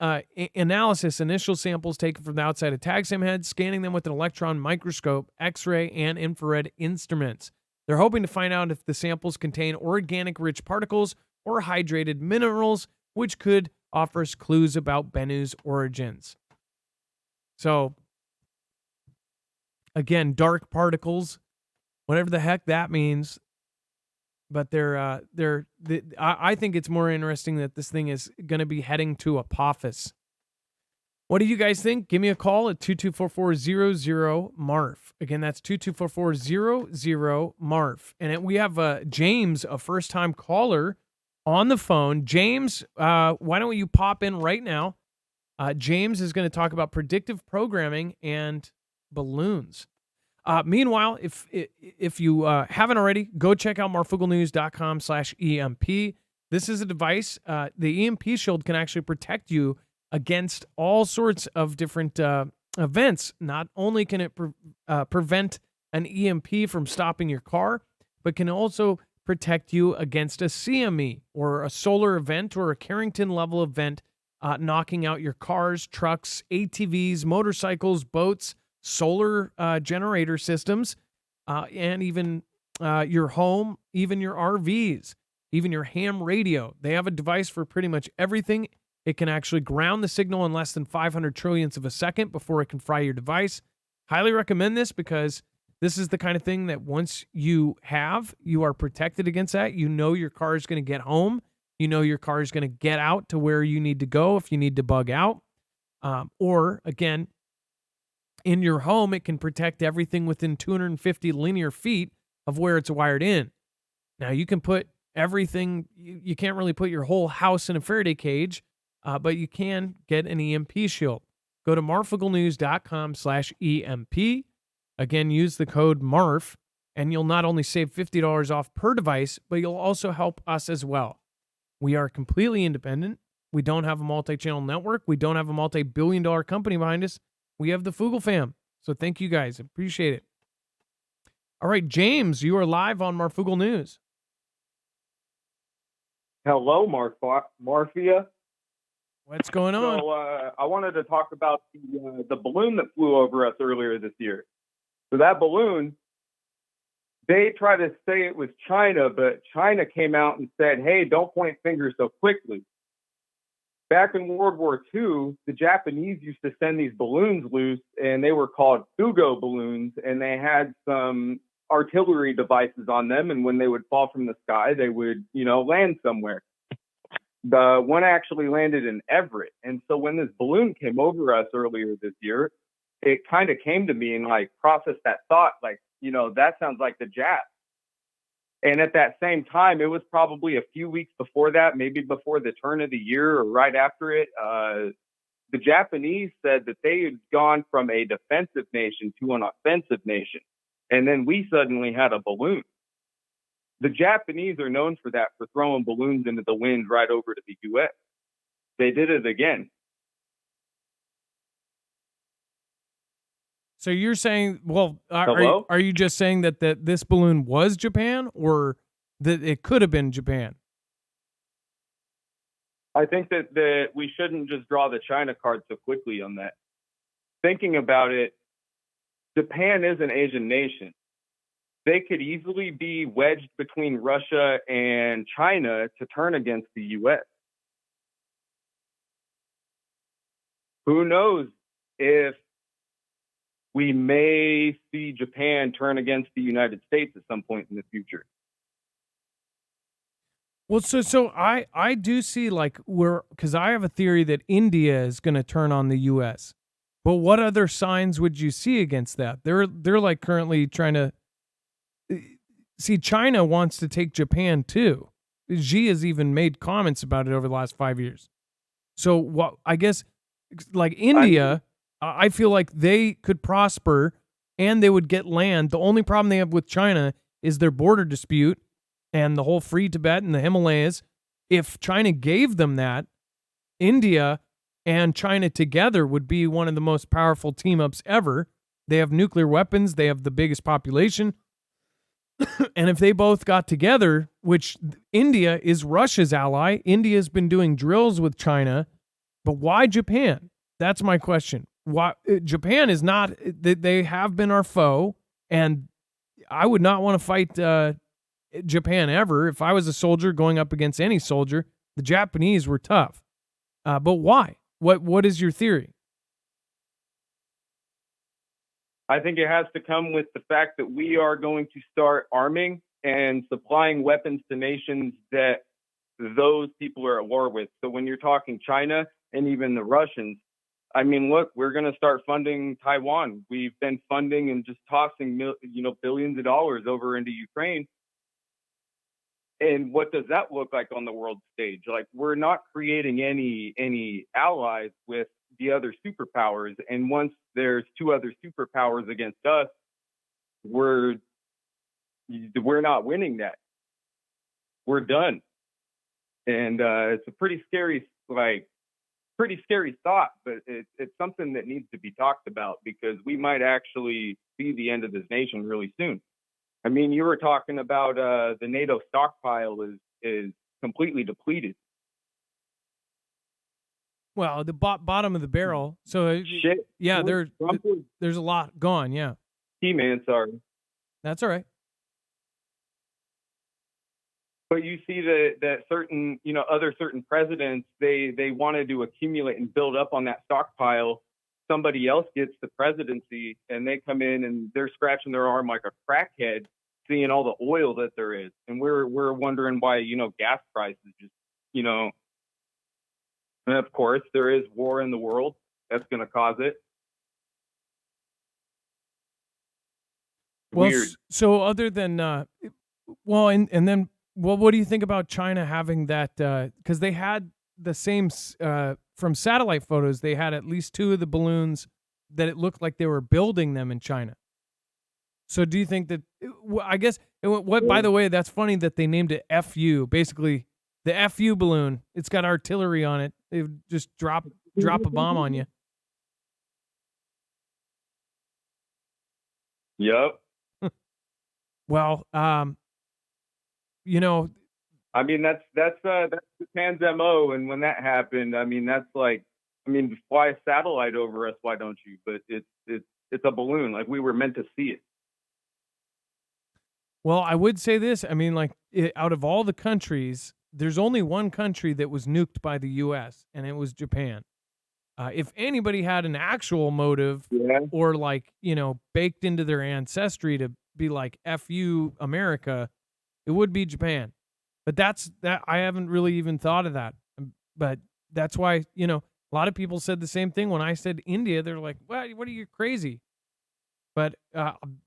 analysis, initial samples taken from the outside of TAGSAM heads, scanning them with an electron microscope, X-ray, and infrared instruments. They're hoping to find out if the samples contain organic-rich particles or hydrated minerals, which could offer us clues about Bennu's origins. So, again, dark particles, whatever the heck that means. But I think it's more interesting that this thing is going to be heading to Apophis. What do you guys think? Give me a call at 2244-00-MARF. Again, that's 2244-00-MARF. And we have James, a first-time caller, on the phone. James, why don't you pop in right now? James is going to talk about predictive programming and balloons. Meanwhile, if you haven't already, go check out marfugglenews.com/EMP. This is a device. The EMP shield can actually protect you against all sorts of different events. Not only can it prevent an EMP from stopping your car, but can also protect you against a CME or a solar event or a Carrington level event, knocking out your cars, trucks, ATVs, motorcycles, boats, solar generator systems, and even your home, even your RVs, even your ham radio. They have a device for pretty much everything. It can actually ground the signal in less than 500 trillionths of a second before it can fry your device. Highly recommend this because this is the kind of thing that once you are protected against that. You know your car is going to get home. You know your car is going to get out to where you need to go if you need to bug out. Or, again, in your home, it can protect everything within 250 linear feet of where it's wired in. Now, you can put everything, you can't really put your whole house in a Faraday cage, but you can get an EMP shield. Go to marfugglenews.com/EMP. Again, use the code MARF, and you'll not only save $50 off per device, but you'll also help us as well. We are completely independent. We don't have a multi-channel network. We don't have a multi-billion-dollar company behind us. We have the Foogle fam. So thank you guys. Appreciate it. All right, James, you are live on Marfoogle News. Hello, Marfia. What's going on? So I wanted to talk about the balloon that flew over us earlier this year. So that balloon, they try to say it was China, but China came out and said, hey, don't point fingers so quickly. Back in World War II, the Japanese used to send these balloons loose, and they were called Fugo balloons, and they had some artillery devices on them, and when they would fall from the sky, they would, land somewhere. The one actually landed in Everett, and so when this balloon came over us earlier this year, it kind of came to me and processed that thought, that sounds like the Japs. And at that same time, it was probably a few weeks before that, maybe before the turn of the year or right after it, the Japanese said that they had gone from a defensive nation to an offensive nation. And then we suddenly had a balloon. The Japanese are known for that, for throwing balloons into the wind right over to the U.S. They did it again. So you're saying, Hello? are you just saying that this balloon was Japan, or that it could have been Japan? I think that we shouldn't just draw the China card so quickly on that. Thinking about it, Japan is an Asian nation. They could easily be wedged between Russia and China to turn against the U.S. Who knows if we may see Japan turn against the United States at some point in the future. Well, so I do see because I have a theory that India is going to turn on the U.S. But what other signs would you see against that? They're currently trying to see. China wants to take Japan too. Xi has even made comments about it over the last 5 years. So what I guess India. I feel like they could prosper and they would get land. The only problem they have with China is their border dispute and the whole free Tibet and the Himalayas. If China gave them that, India and China together would be one of the most powerful team-ups ever. They have nuclear weapons. They have the biggest population. And if they both got together, which India is Russia's ally, India's been doing drills with China, but why Japan? That's my question. Why Japan is not? They have been our foe, and I would not want to fight Japan ever. If I was a soldier going up against any soldier, the Japanese were tough. But why? What is your theory? I think it has to come with the fact that we are going to start arming and supplying weapons to nations that those people are at war with. So when you're talking China and even the Russians, I mean, look, we're going to start funding Taiwan. We've been funding and just tossing, billions of dollars over into Ukraine. And what does that look like on the world stage? We're not creating any allies with the other superpowers. And once there's two other superpowers against us, we're not winning that. We're done. And it's a pretty scary pretty scary thought, but it's something that needs to be talked about because we might actually see the end of this nation really soon. I mean, you were talking about the NATO stockpile is completely depleted. Well, the bottom of the barrel. So Shit. yeah, Trump was there's a lot gone. Yeah, key, man. Sorry. that's all right. But you see that certain, other certain presidents, they wanted to accumulate and build up on that stockpile. Somebody else gets the presidency and they come in and they're scratching their arm like a crackhead, seeing all the oil that there is. And we're wondering why, gas prices just, and of course there is war in the world that's going to cause it. Well, Weird. so other than, and then, well, what do you think about China having that? Because they had the same, from satellite photos, they had at least 2 of the balloons that it looked like they were building them in China. So do you think that, I guess, by the way, that's funny that they named it FU. Basically, the FU balloon, it's got artillery on it. They just drop a bomb on you. Yep. Well, I mean, that's Japan's MO, and when that happened, I mean, that's like, fly a satellite over us, why don't you? But it's a balloon, like we were meant to see it. Well, I would say this. I mean, like, out of all the countries, there's only one country that was nuked by the U.S., and it was Japan. If anybody had an actual motive or, like, baked into their ancestry to be like, F you, America, it would be Japan. But that I haven't really even thought of that. But that's why, a lot of people said the same thing when I said India. They're like, what are you, crazy? But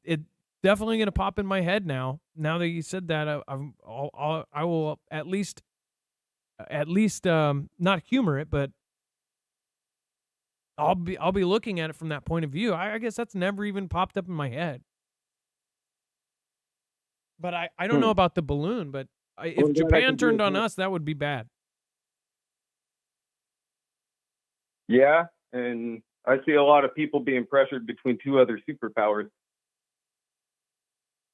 it definitely going to pop in my head now. Now that you said that, I will at least not humor it, but I'll be looking at it from that point of view. I guess that's never even popped up in my head. But I don't know about the balloon, but if Japan turned on us, that would be bad. Yeah, and I see a lot of people being pressured between 2 other superpowers.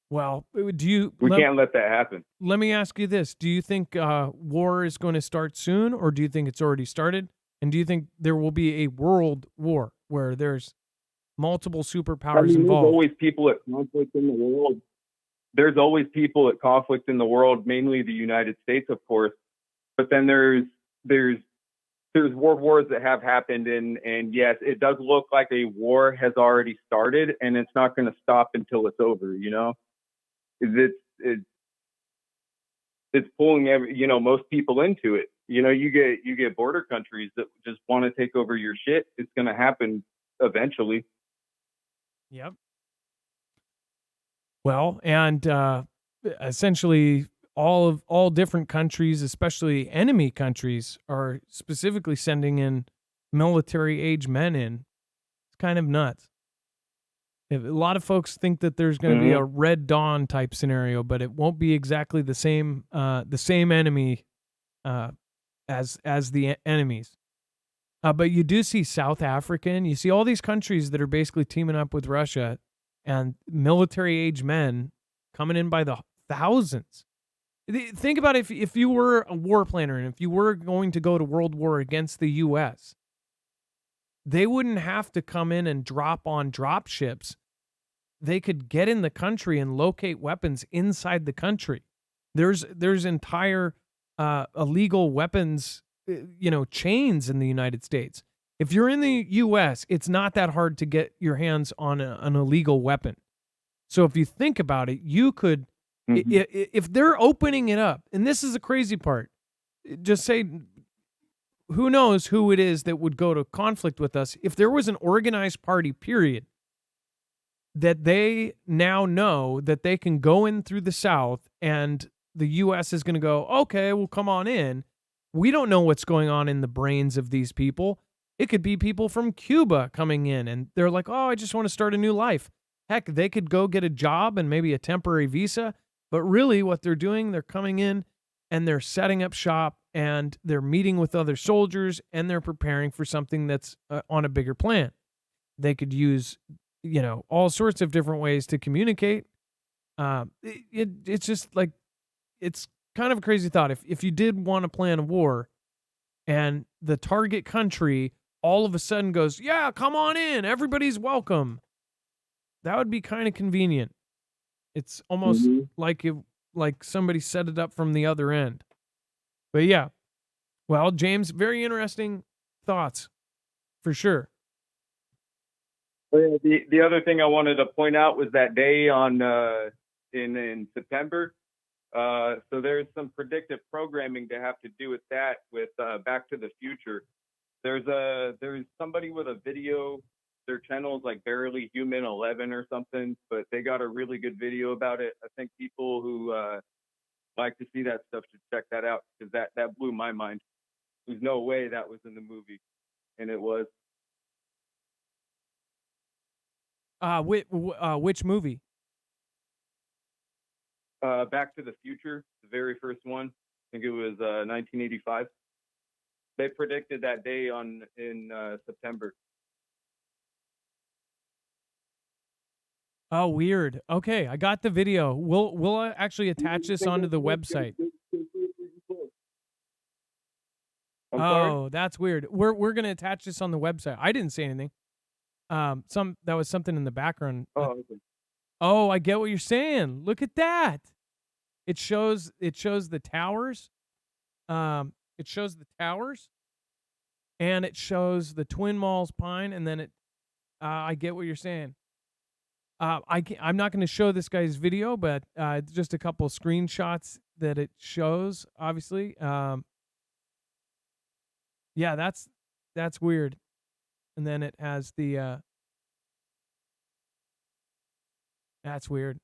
Well, we can't let that happen. Let me ask you this. Do you think war is going to start soon, or do you think it's already started? And do you think there will be a world war where there's multiple superpowers involved? There's always people at conflict in the world. There's always people at conflict in the world, mainly the United States, of course. But then there's world wars that have happened, and yes, it does look like a war has already started, and it's not going to stop until it's over. It's pulling most people into it. You get border countries that just want to take over your shit. It's going to happen eventually. Yep. Well, and essentially all different countries, especially enemy countries, are specifically sending in military-age men in. It's kind of nuts. A lot of folks think that there's going to be a Red Dawn type scenario, but it won't be exactly the same enemy as the enemies. But you do see South African. You see all these countries that are basically teaming up with Russia, and military-age men coming in by the thousands. Think about if you were a war planner and if you were going to go to world war against the U.S., they wouldn't have to come in and drop on drop ships. They could get in the country and locate weapons inside the country. There's entire illegal weapons, chains in the United States. If you're in the U.S., it's not that hard to get your hands on an illegal weapon. So if you think about it, you could, if they're opening it up, and this is the crazy part, just say, who knows who it is that would go to conflict with us. If there was an organized party, period, that they now know that they can go in through the South and the U.S. is going to go, okay, well, come on in. We don't know what's going on in the brains of these people. It could be people from Cuba coming in and they're like, oh, I just want to start a new life. Heck, they could go get a job and maybe a temporary visa. But really what they're doing, they're coming in and they're setting up shop and they're meeting with other soldiers, and they're preparing for something that's on a bigger plan. They could use, all sorts of different ways to communicate. It's just like, it's kind of a crazy thought. If you did want to plan a war, and the target country all of a sudden goes, yeah, come on in, everybody's welcome, that would be kind of convenient. It's almost like somebody set it up from the other end. But yeah, well, James, very interesting thoughts, for sure. The other thing I wanted to point out was that day on in September. So there's some predictive programming to have to do with that with Back to the Future. There's somebody with a video. Their channel is like Barely Human 11 or something, but they got a really good video about it. I think people who like to see that stuff should check that out, because that blew my mind. There's no way that was in the movie, and it was. Which movie? Back to the Future, the very first one. I think it was 1985. They predicted that day in September. Oh, weird. Okay, I got the video. We'll actually attach this onto the website. Oh, that's weird. We're gonna attach this on the website. I didn't say anything. That was something in the background. Oh, okay. Oh, I get what you're saying. Look at that. It shows the towers. It shows the towers, and it shows the Twin Malls Pine, and then I get what you're saying. I'm not going to show this guy's video, but just a couple of screenshots that it shows, obviously. Yeah, that's weird. And then it has the that's weird.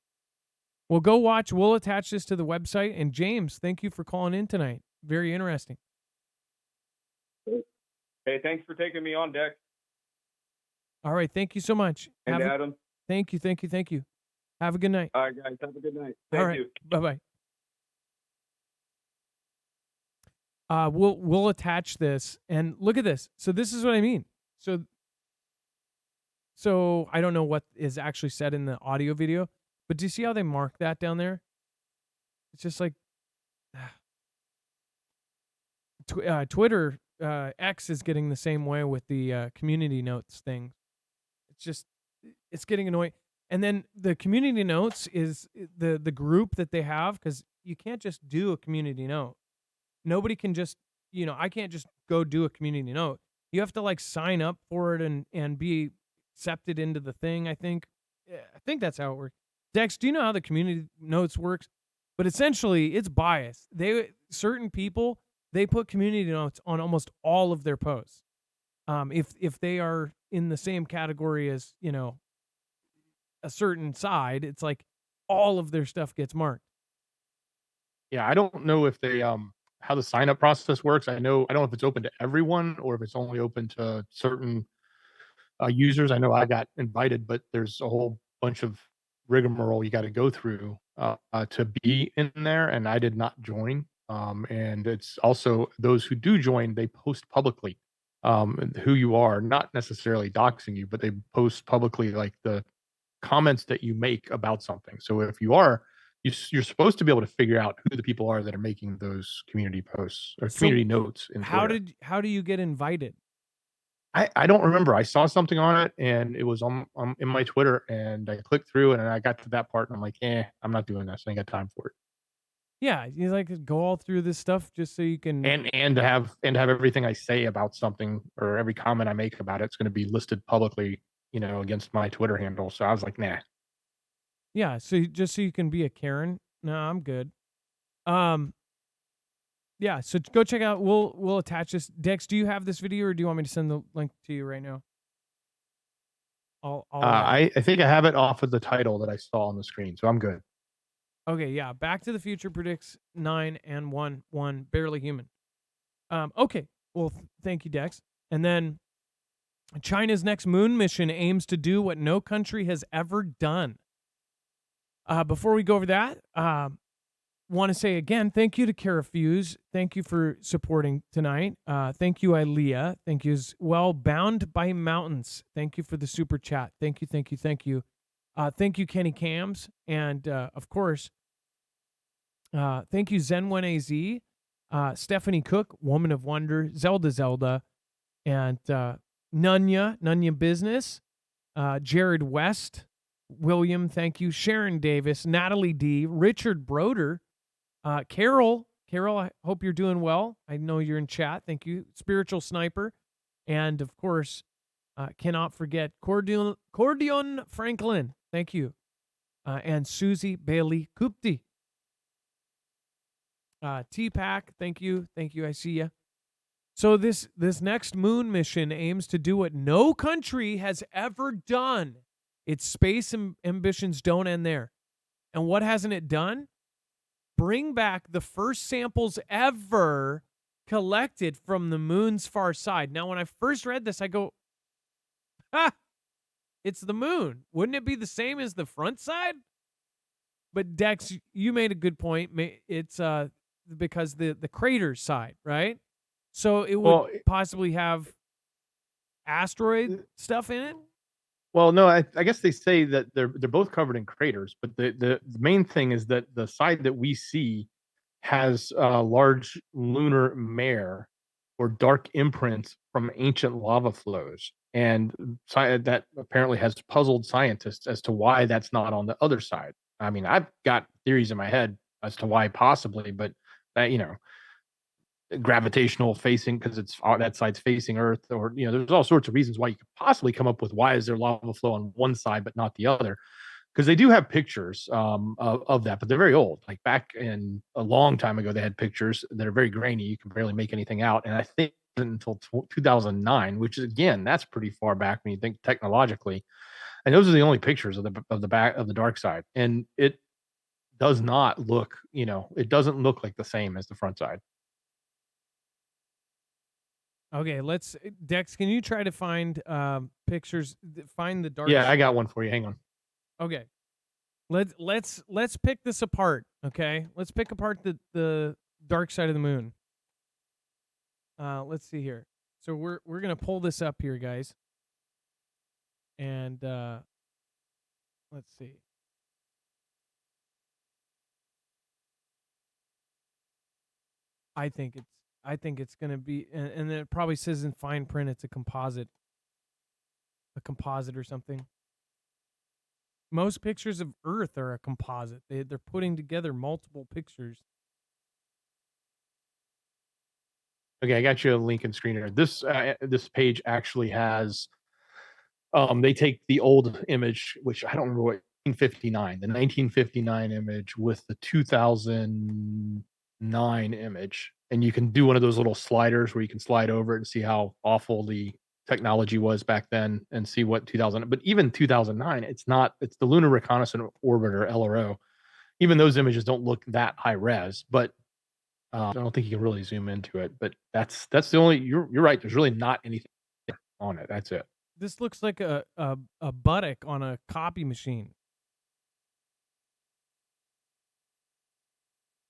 Well, go watch. We'll attach this to the website. And James, thank you for calling in tonight. Very interesting. Hey, thanks for taking me on, Dex. All right, thank you so much. And Adam. Thank you. Have a good night. All right, guys. Have a good night. Thank you. Bye-bye. We'll attach this, and look at this. So this is what I mean. So I don't know what is actually said in the audio video, but do you see how they mark that down there? It's just like Twitter, X is getting the same way with the community notes thing. It's getting annoying. And then the community notes is the group that they have, because you can't just do a community note. Nobody can just, I can't just go do a community note. You have to like sign up for it and be accepted into the thing, I think. I think that's how it works. Dex, do you know how the community notes works? But essentially, it's biased. Certain people, they put community notes on almost all of their posts. If they are in the same category as, a certain side, it's like all of their stuff gets marked. Yeah, I don't know if they how the sign up process works. I don't know if it's open to everyone or if it's only open to certain users. I know I got invited, but there's a whole bunch of rigmarole you got to go through to be in there, and I did not join. And it's also those who do join, they post publicly who you are, not necessarily doxing you, but they post publicly like the comments that you make about something. So if you are, you're supposed to be able to figure out who the people are that are making those community posts or community notes. How do you get invited? I don't remember. I saw something on it and it was on in my Twitter, and I clicked through and I got to that part and I'm like, I'm not doing this. I ain't got time for it. Yeah, you like go all through this stuff just so you can and to have everything I say about something or every comment I make about it's going to be listed publicly, against my Twitter handle. So I was like, nah. Yeah, so just so you can be a Karen. No, I'm good. Yeah, so go check out. We'll attach this. Dex, do you have this video, or do you want me to send the link to you right now? I think I have it off of the title that I saw on the screen, so I'm good. Okay, yeah. Back to the Future predicts 9 and 1, Barely Human. Okay, well, thank you, Dex. And then China's next moon mission aims to do what no country has ever done. Before we go over that, want to say again, thank you to Carafuse. Thank you for supporting tonight. Thank you, Ilea. Thank you as well. Bound by Mountains. Thank you for the super chat. Thank you, thank you, thank you. Thank you, Kenny Cams. And of course, thank you, Zen1AZ, Stephanie Cook, Woman of Wonder, Zelda, and Nunya Business, Jared West, William, thank you, Sharon Davis, Natalie D, Richard Broder, Carol, I hope you're doing well. I know you're in chat. Thank you. Spiritual Sniper. And of course, cannot forget Cordion Franklin. Thank you. And Susie Bailey Kupti. T-Pack, thank you. Thank you. I see you. So this next moon mission aims to do what no country has ever done. Its space ambitions don't end there. And what hasn't it done? Bring back the first samples ever collected from the moon's far side. Now, when I first read this, I go, it's the moon. Wouldn't it be the same as the front side? But Dex, you made a good point. It's because the crater side, right? So it would possibly have asteroid stuff in it. Well, no, I guess they say that they're both covered in craters, but the main thing is that the side that we see has large lunar mare or dark imprints from ancient lava flows, and that apparently has puzzled scientists as to why that's not on the other side. I mean, I've got theories in my head as to why possibly, but that, gravitational facing, because it's that side's facing Earth, or there's all sorts of reasons why you could possibly come up with why is there lava flow on one side but not the other, because they do have pictures of that, but they're very old. Like back in a long time ago, they had pictures that are very grainy. You can barely make anything out, and I think until 2009, which is, again, that's pretty far back when you think technologically, and those are the only pictures of the back of the dark side, and it does not look, it doesn't look like the same as the front side. Okay, Dex, can you try to find pictures, find the dark? Yeah, I got one for you. Hang on. Okay. Let's pick this apart, okay? Let's pick apart the dark side of the moon. Let's see here. So we're going to pull this up here, guys. And let's see. I think it's going to be, and it probably says in fine print it's a composite or something. Most pictures of Earth are a composite. They're putting together multiple pictures. Okay, I got you a link and screener. This page actually has, they take the old image, which I don't remember what, 1959 image with the 2009 image, and you can do one of those little sliders where you can slide over it and see how awful the technology was back then and see what 2000, but even 2009, it's the Lunar Reconnaissance Orbiter, LRO. Even those images don't look that high res, but I don't think you can really zoom into it, but that's the only, you're right, there's really not anything on it. That's it. This looks like a buttock on a copy machine.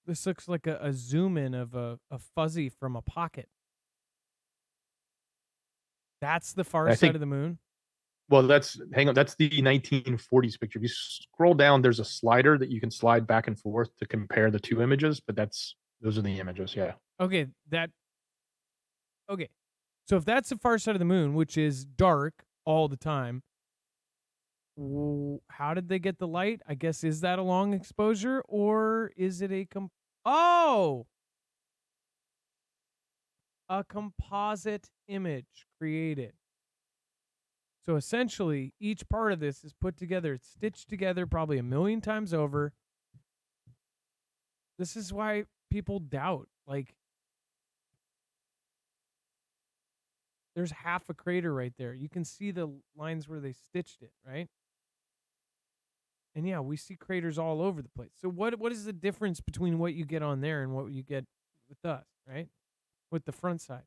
This looks like a zoom in of a fuzzy from a pocket. That's the far side of the moon? Well, that's the 1940s picture. If you scroll down, there's a slider that you can slide back and forth to compare the two images, but those are the images, yeah. Okay, so if that's the far side of the moon, which is dark all the time, how did they get the light? I guess, is that a long exposure, or is it a composite image created? So essentially, each part of this is put together, it's stitched together probably 1 million times over. This is why people doubt, like, there's half a crater right there. You can see the lines where they stitched it, right? And yeah, we see craters all over the place. So what is the difference between what you get on there and what you get with us, right? With the front side.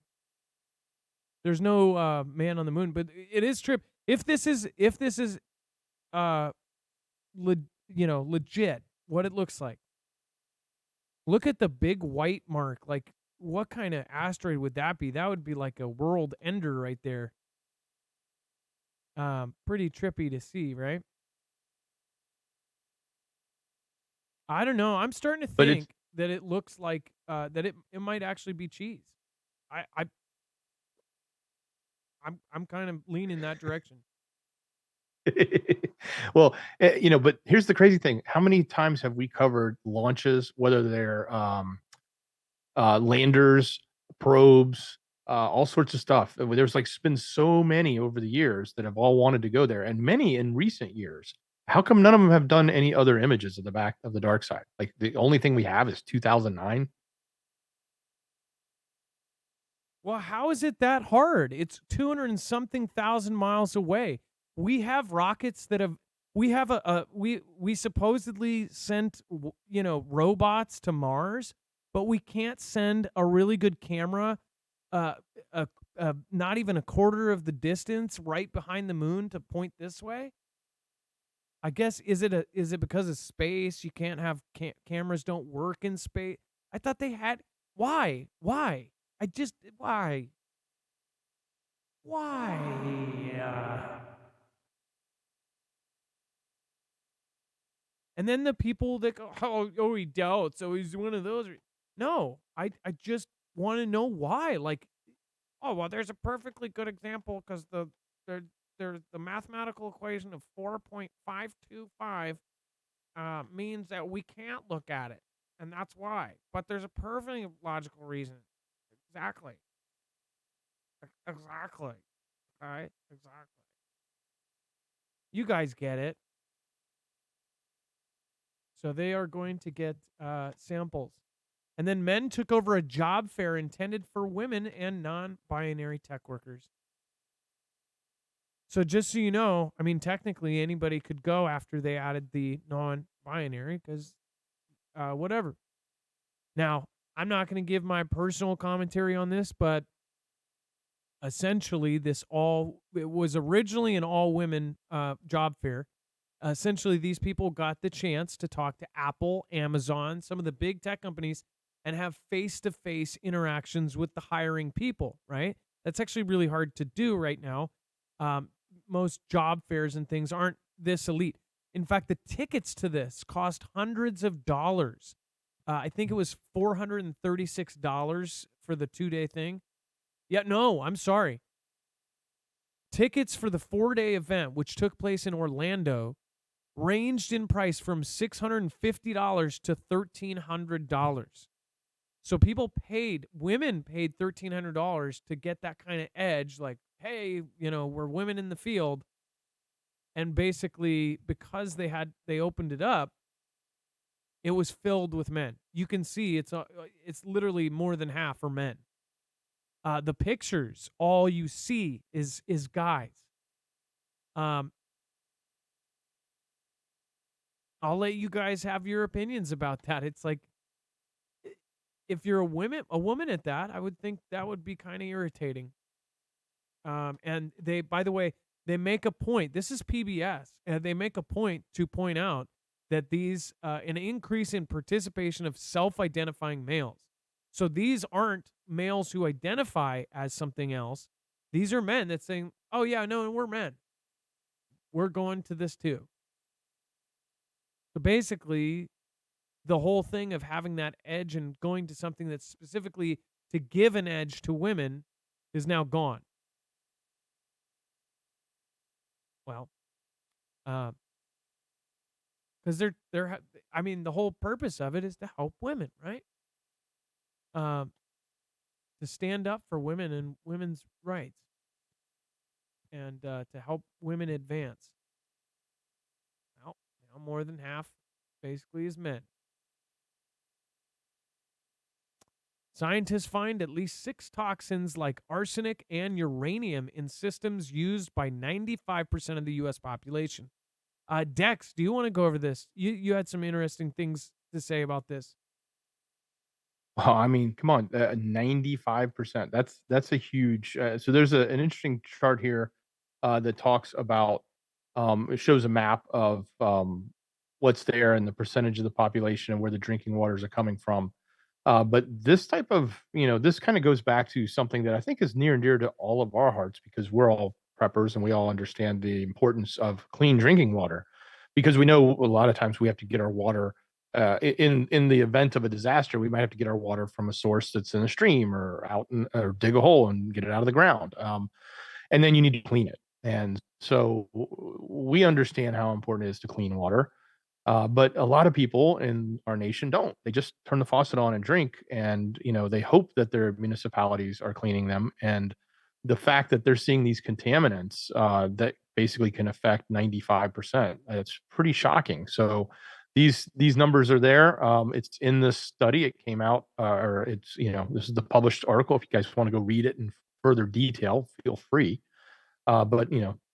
There's no man on the moon, but it is trip. If this is legit, what it looks like. Look at the big white mark. Like, what kind of asteroid would that be? That would be like a world ender right there. Pretty trippy to see, right? I don't know. I'm starting to But it's think that it looks like that it might actually be cheese. I'm kind of leaning that direction. well, but here's the crazy thing. How many times have we covered launches, whether they're landers, probes, all sorts of stuff? There's been so many over the years that have all wanted to go there, and many in recent years. How come none of them have done any other images of the back of the dark side? Like, the only thing we have is 2009. Well, how is it that hard? It's 200 and something thousand miles away. We have rockets that have. We have we supposedly sent robots to Mars, but we can't send a really good camera, uh, not even a quarter of the distance right behind the moon to point this way. I guess is it because of space? You can't have cameras don't work in space. I thought they had. Why? I just why? And then the people that go, oh, he doubts, so he's one of those. No, I just want to know why. Like, oh well, there's a perfectly good example because there's the mathematical equation of 4.525 means that we can't look at it, and that's why. But there's a perfectly logical reason. Exactly. Exactly. Right? Exactly. You guys get it. So they are going to get samples. And then men took over a job fair intended for women and non-binary tech workers. So just so you know, I mean, technically anybody could go after they added the non-binary because whatever. Now, I'm not going to give my personal commentary on this, but essentially it was originally an all-women job fair. Essentially, these people got the chance to talk to Apple, Amazon, some of the big tech companies, and have face-to-face interactions with the hiring people, right? That's actually really hard to do right now. Most job fairs and things aren't this elite. In fact, the tickets to this cost hundreds of dollars. I think it was $436 for the 2-day thing. Yeah, no, I'm sorry. Tickets for the 4-day event, which took place in Orlando, ranged in price from $650 to $1,300. So women paid $1,300 to get that kind of edge, like, hey, we're women in the field. And basically, because they opened it up, it was filled with men. You can see it's literally more than half are men. The pictures, all you see is guys. I'll let you guys have your opinions about that. It's like, if you're a woman at that, I would think that would be kind of irritating. And by the way, they make a point. This is PBS, and they make a point to point out that these an increase in participation of self-identifying males. So these aren't males who identify as something else. These are men that's saying, "Oh yeah, no, we're men. We're going to this too." So basically, the whole thing of having that edge and going to something that's specifically to give an edge to women is now gone. Well, because the whole purpose of it is to help women, right? To stand up for women and women's rights, and to help women advance. Well, more than half basically is men. Scientists find at least 6 toxins like arsenic and uranium in systems used by 95% of the U.S. population. Dex, do you want to go over this? You had some interesting things to say about this. Well, I mean, come on, 95%. That's a huge. So there's an interesting chart here that talks about. It shows a map of what's there and the percentage of the population and where the drinking waters are coming from. But this type of, this kind of goes back to something that I think is near and dear to all of our hearts because we're all preppers and we all understand the importance of clean drinking water because we know a lot of times we have to get our water in the event of a disaster, we might have to get our water from a source that's in a stream or or dig a hole and get it out of the ground. And then you need to clean it. And so we understand how important it is to clean water. But a lot of people in our nation don't. They just turn the faucet on and drink, and they hope that their municipalities are cleaning them. And the fact that they're seeing these contaminants that basically can affect 95%, it's pretty shocking. So these numbers are there. It's in this study. It came out, or it's this is the published article. If you guys want to go read it in further detail, feel free. But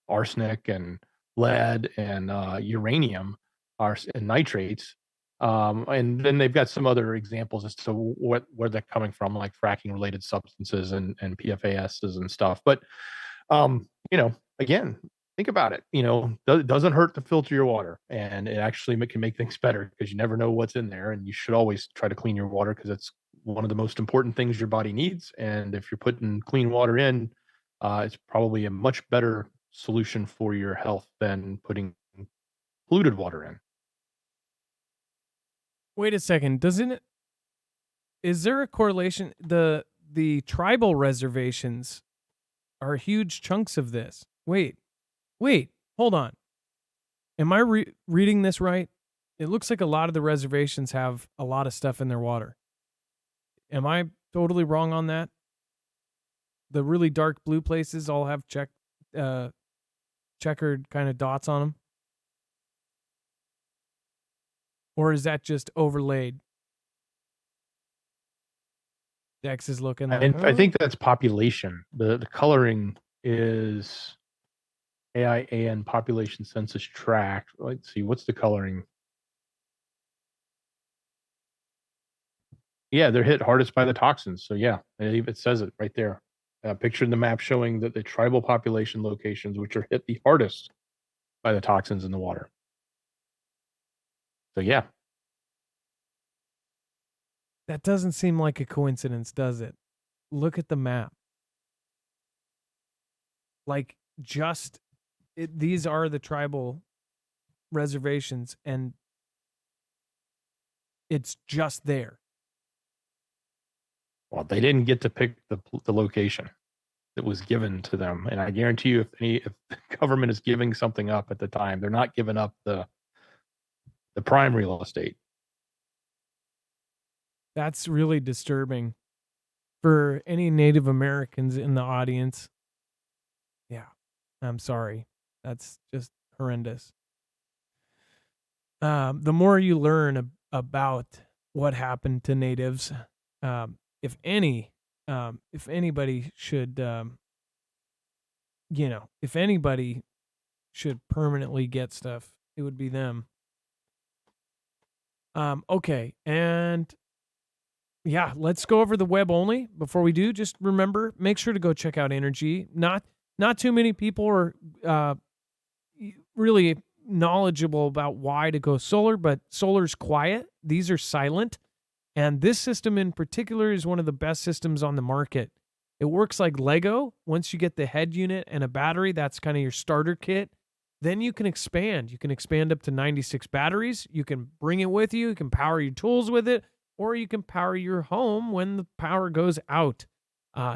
arsenic and lead and uranium and nitrates. And then they've got some other examples as to where they're coming from, like fracking related substances and PFASs and stuff. But again, think about it. It doesn't hurt to filter your water, and it actually can make things better because you never know what's in there, and you should always try to clean your water because it's one of the most important things your body needs. And if you're putting clean water in, it's probably a much better solution for your health than putting polluted water in. Wait a second. Is there a correlation? The tribal reservations are huge chunks of this. Wait, hold on. Am I reading this right? It looks like a lot of the reservations have a lot of stuff in their water. Am I totally wrong on that? The really dark blue places all have checkered kind of dots on them? Or is that just overlaid? Dex is looking like, I think that's population. The coloring is AIAN population census tract. Let's see, what's the coloring? Yeah, they're hit hardest by the toxins. So yeah, it says it right there. Pictured in the map showing that the tribal population locations, which are hit the hardest by the toxins in the water. So yeah. That doesn't seem like a coincidence, does it? Look at the map. Like, these are the tribal reservations, and it's just there. Well, they didn't get to pick the location that was given to them, and I guarantee you, if the government is giving something up at the time, they're not giving up the prime real estate. That's really disturbing for any Native Americans in the audience. Yeah, I'm sorry. That's just horrendous. The more you learn about what happened to natives, if anybody should, if anybody should permanently get stuff, it would be them. Okay, and yeah, let's go over the web only. Before we do, just remember, make sure to go check out Energy. Not too many people are really knowledgeable about why to go solar, but solar's quiet. These are silent. And this system in particular is one of the best systems on the market. It works like Lego. Once you get the head unit and a battery, that's kind of your starter kit. Then you can expand. You can expand up to 96 batteries. You can bring it with you. You can power your tools with it, or you can power your home when the power goes out.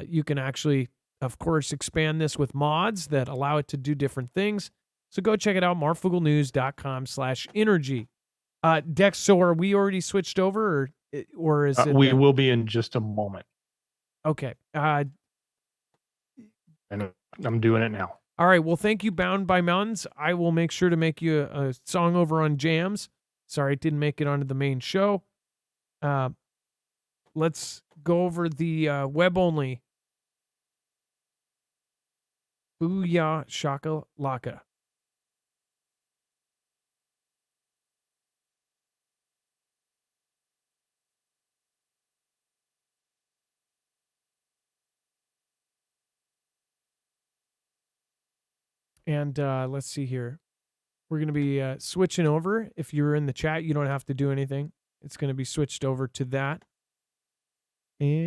You can actually, of course, expand this with mods that allow it to do different things. So go check it out, marfooglenews.com/energy. Dex, so are we already switched over, or is it? We will be in just a moment. Okay. And I'm doing it now. All right. Well, thank you, Bound by Mountains. I will make sure to make you a song over on Jams. Sorry, it didn't make it onto the main show. Let's go over the web only. Booyah Shaka Laka. And let's see here. We're going to be switching over. If you're in the chat, you don't have to do anything. It's going to be switched over to that. And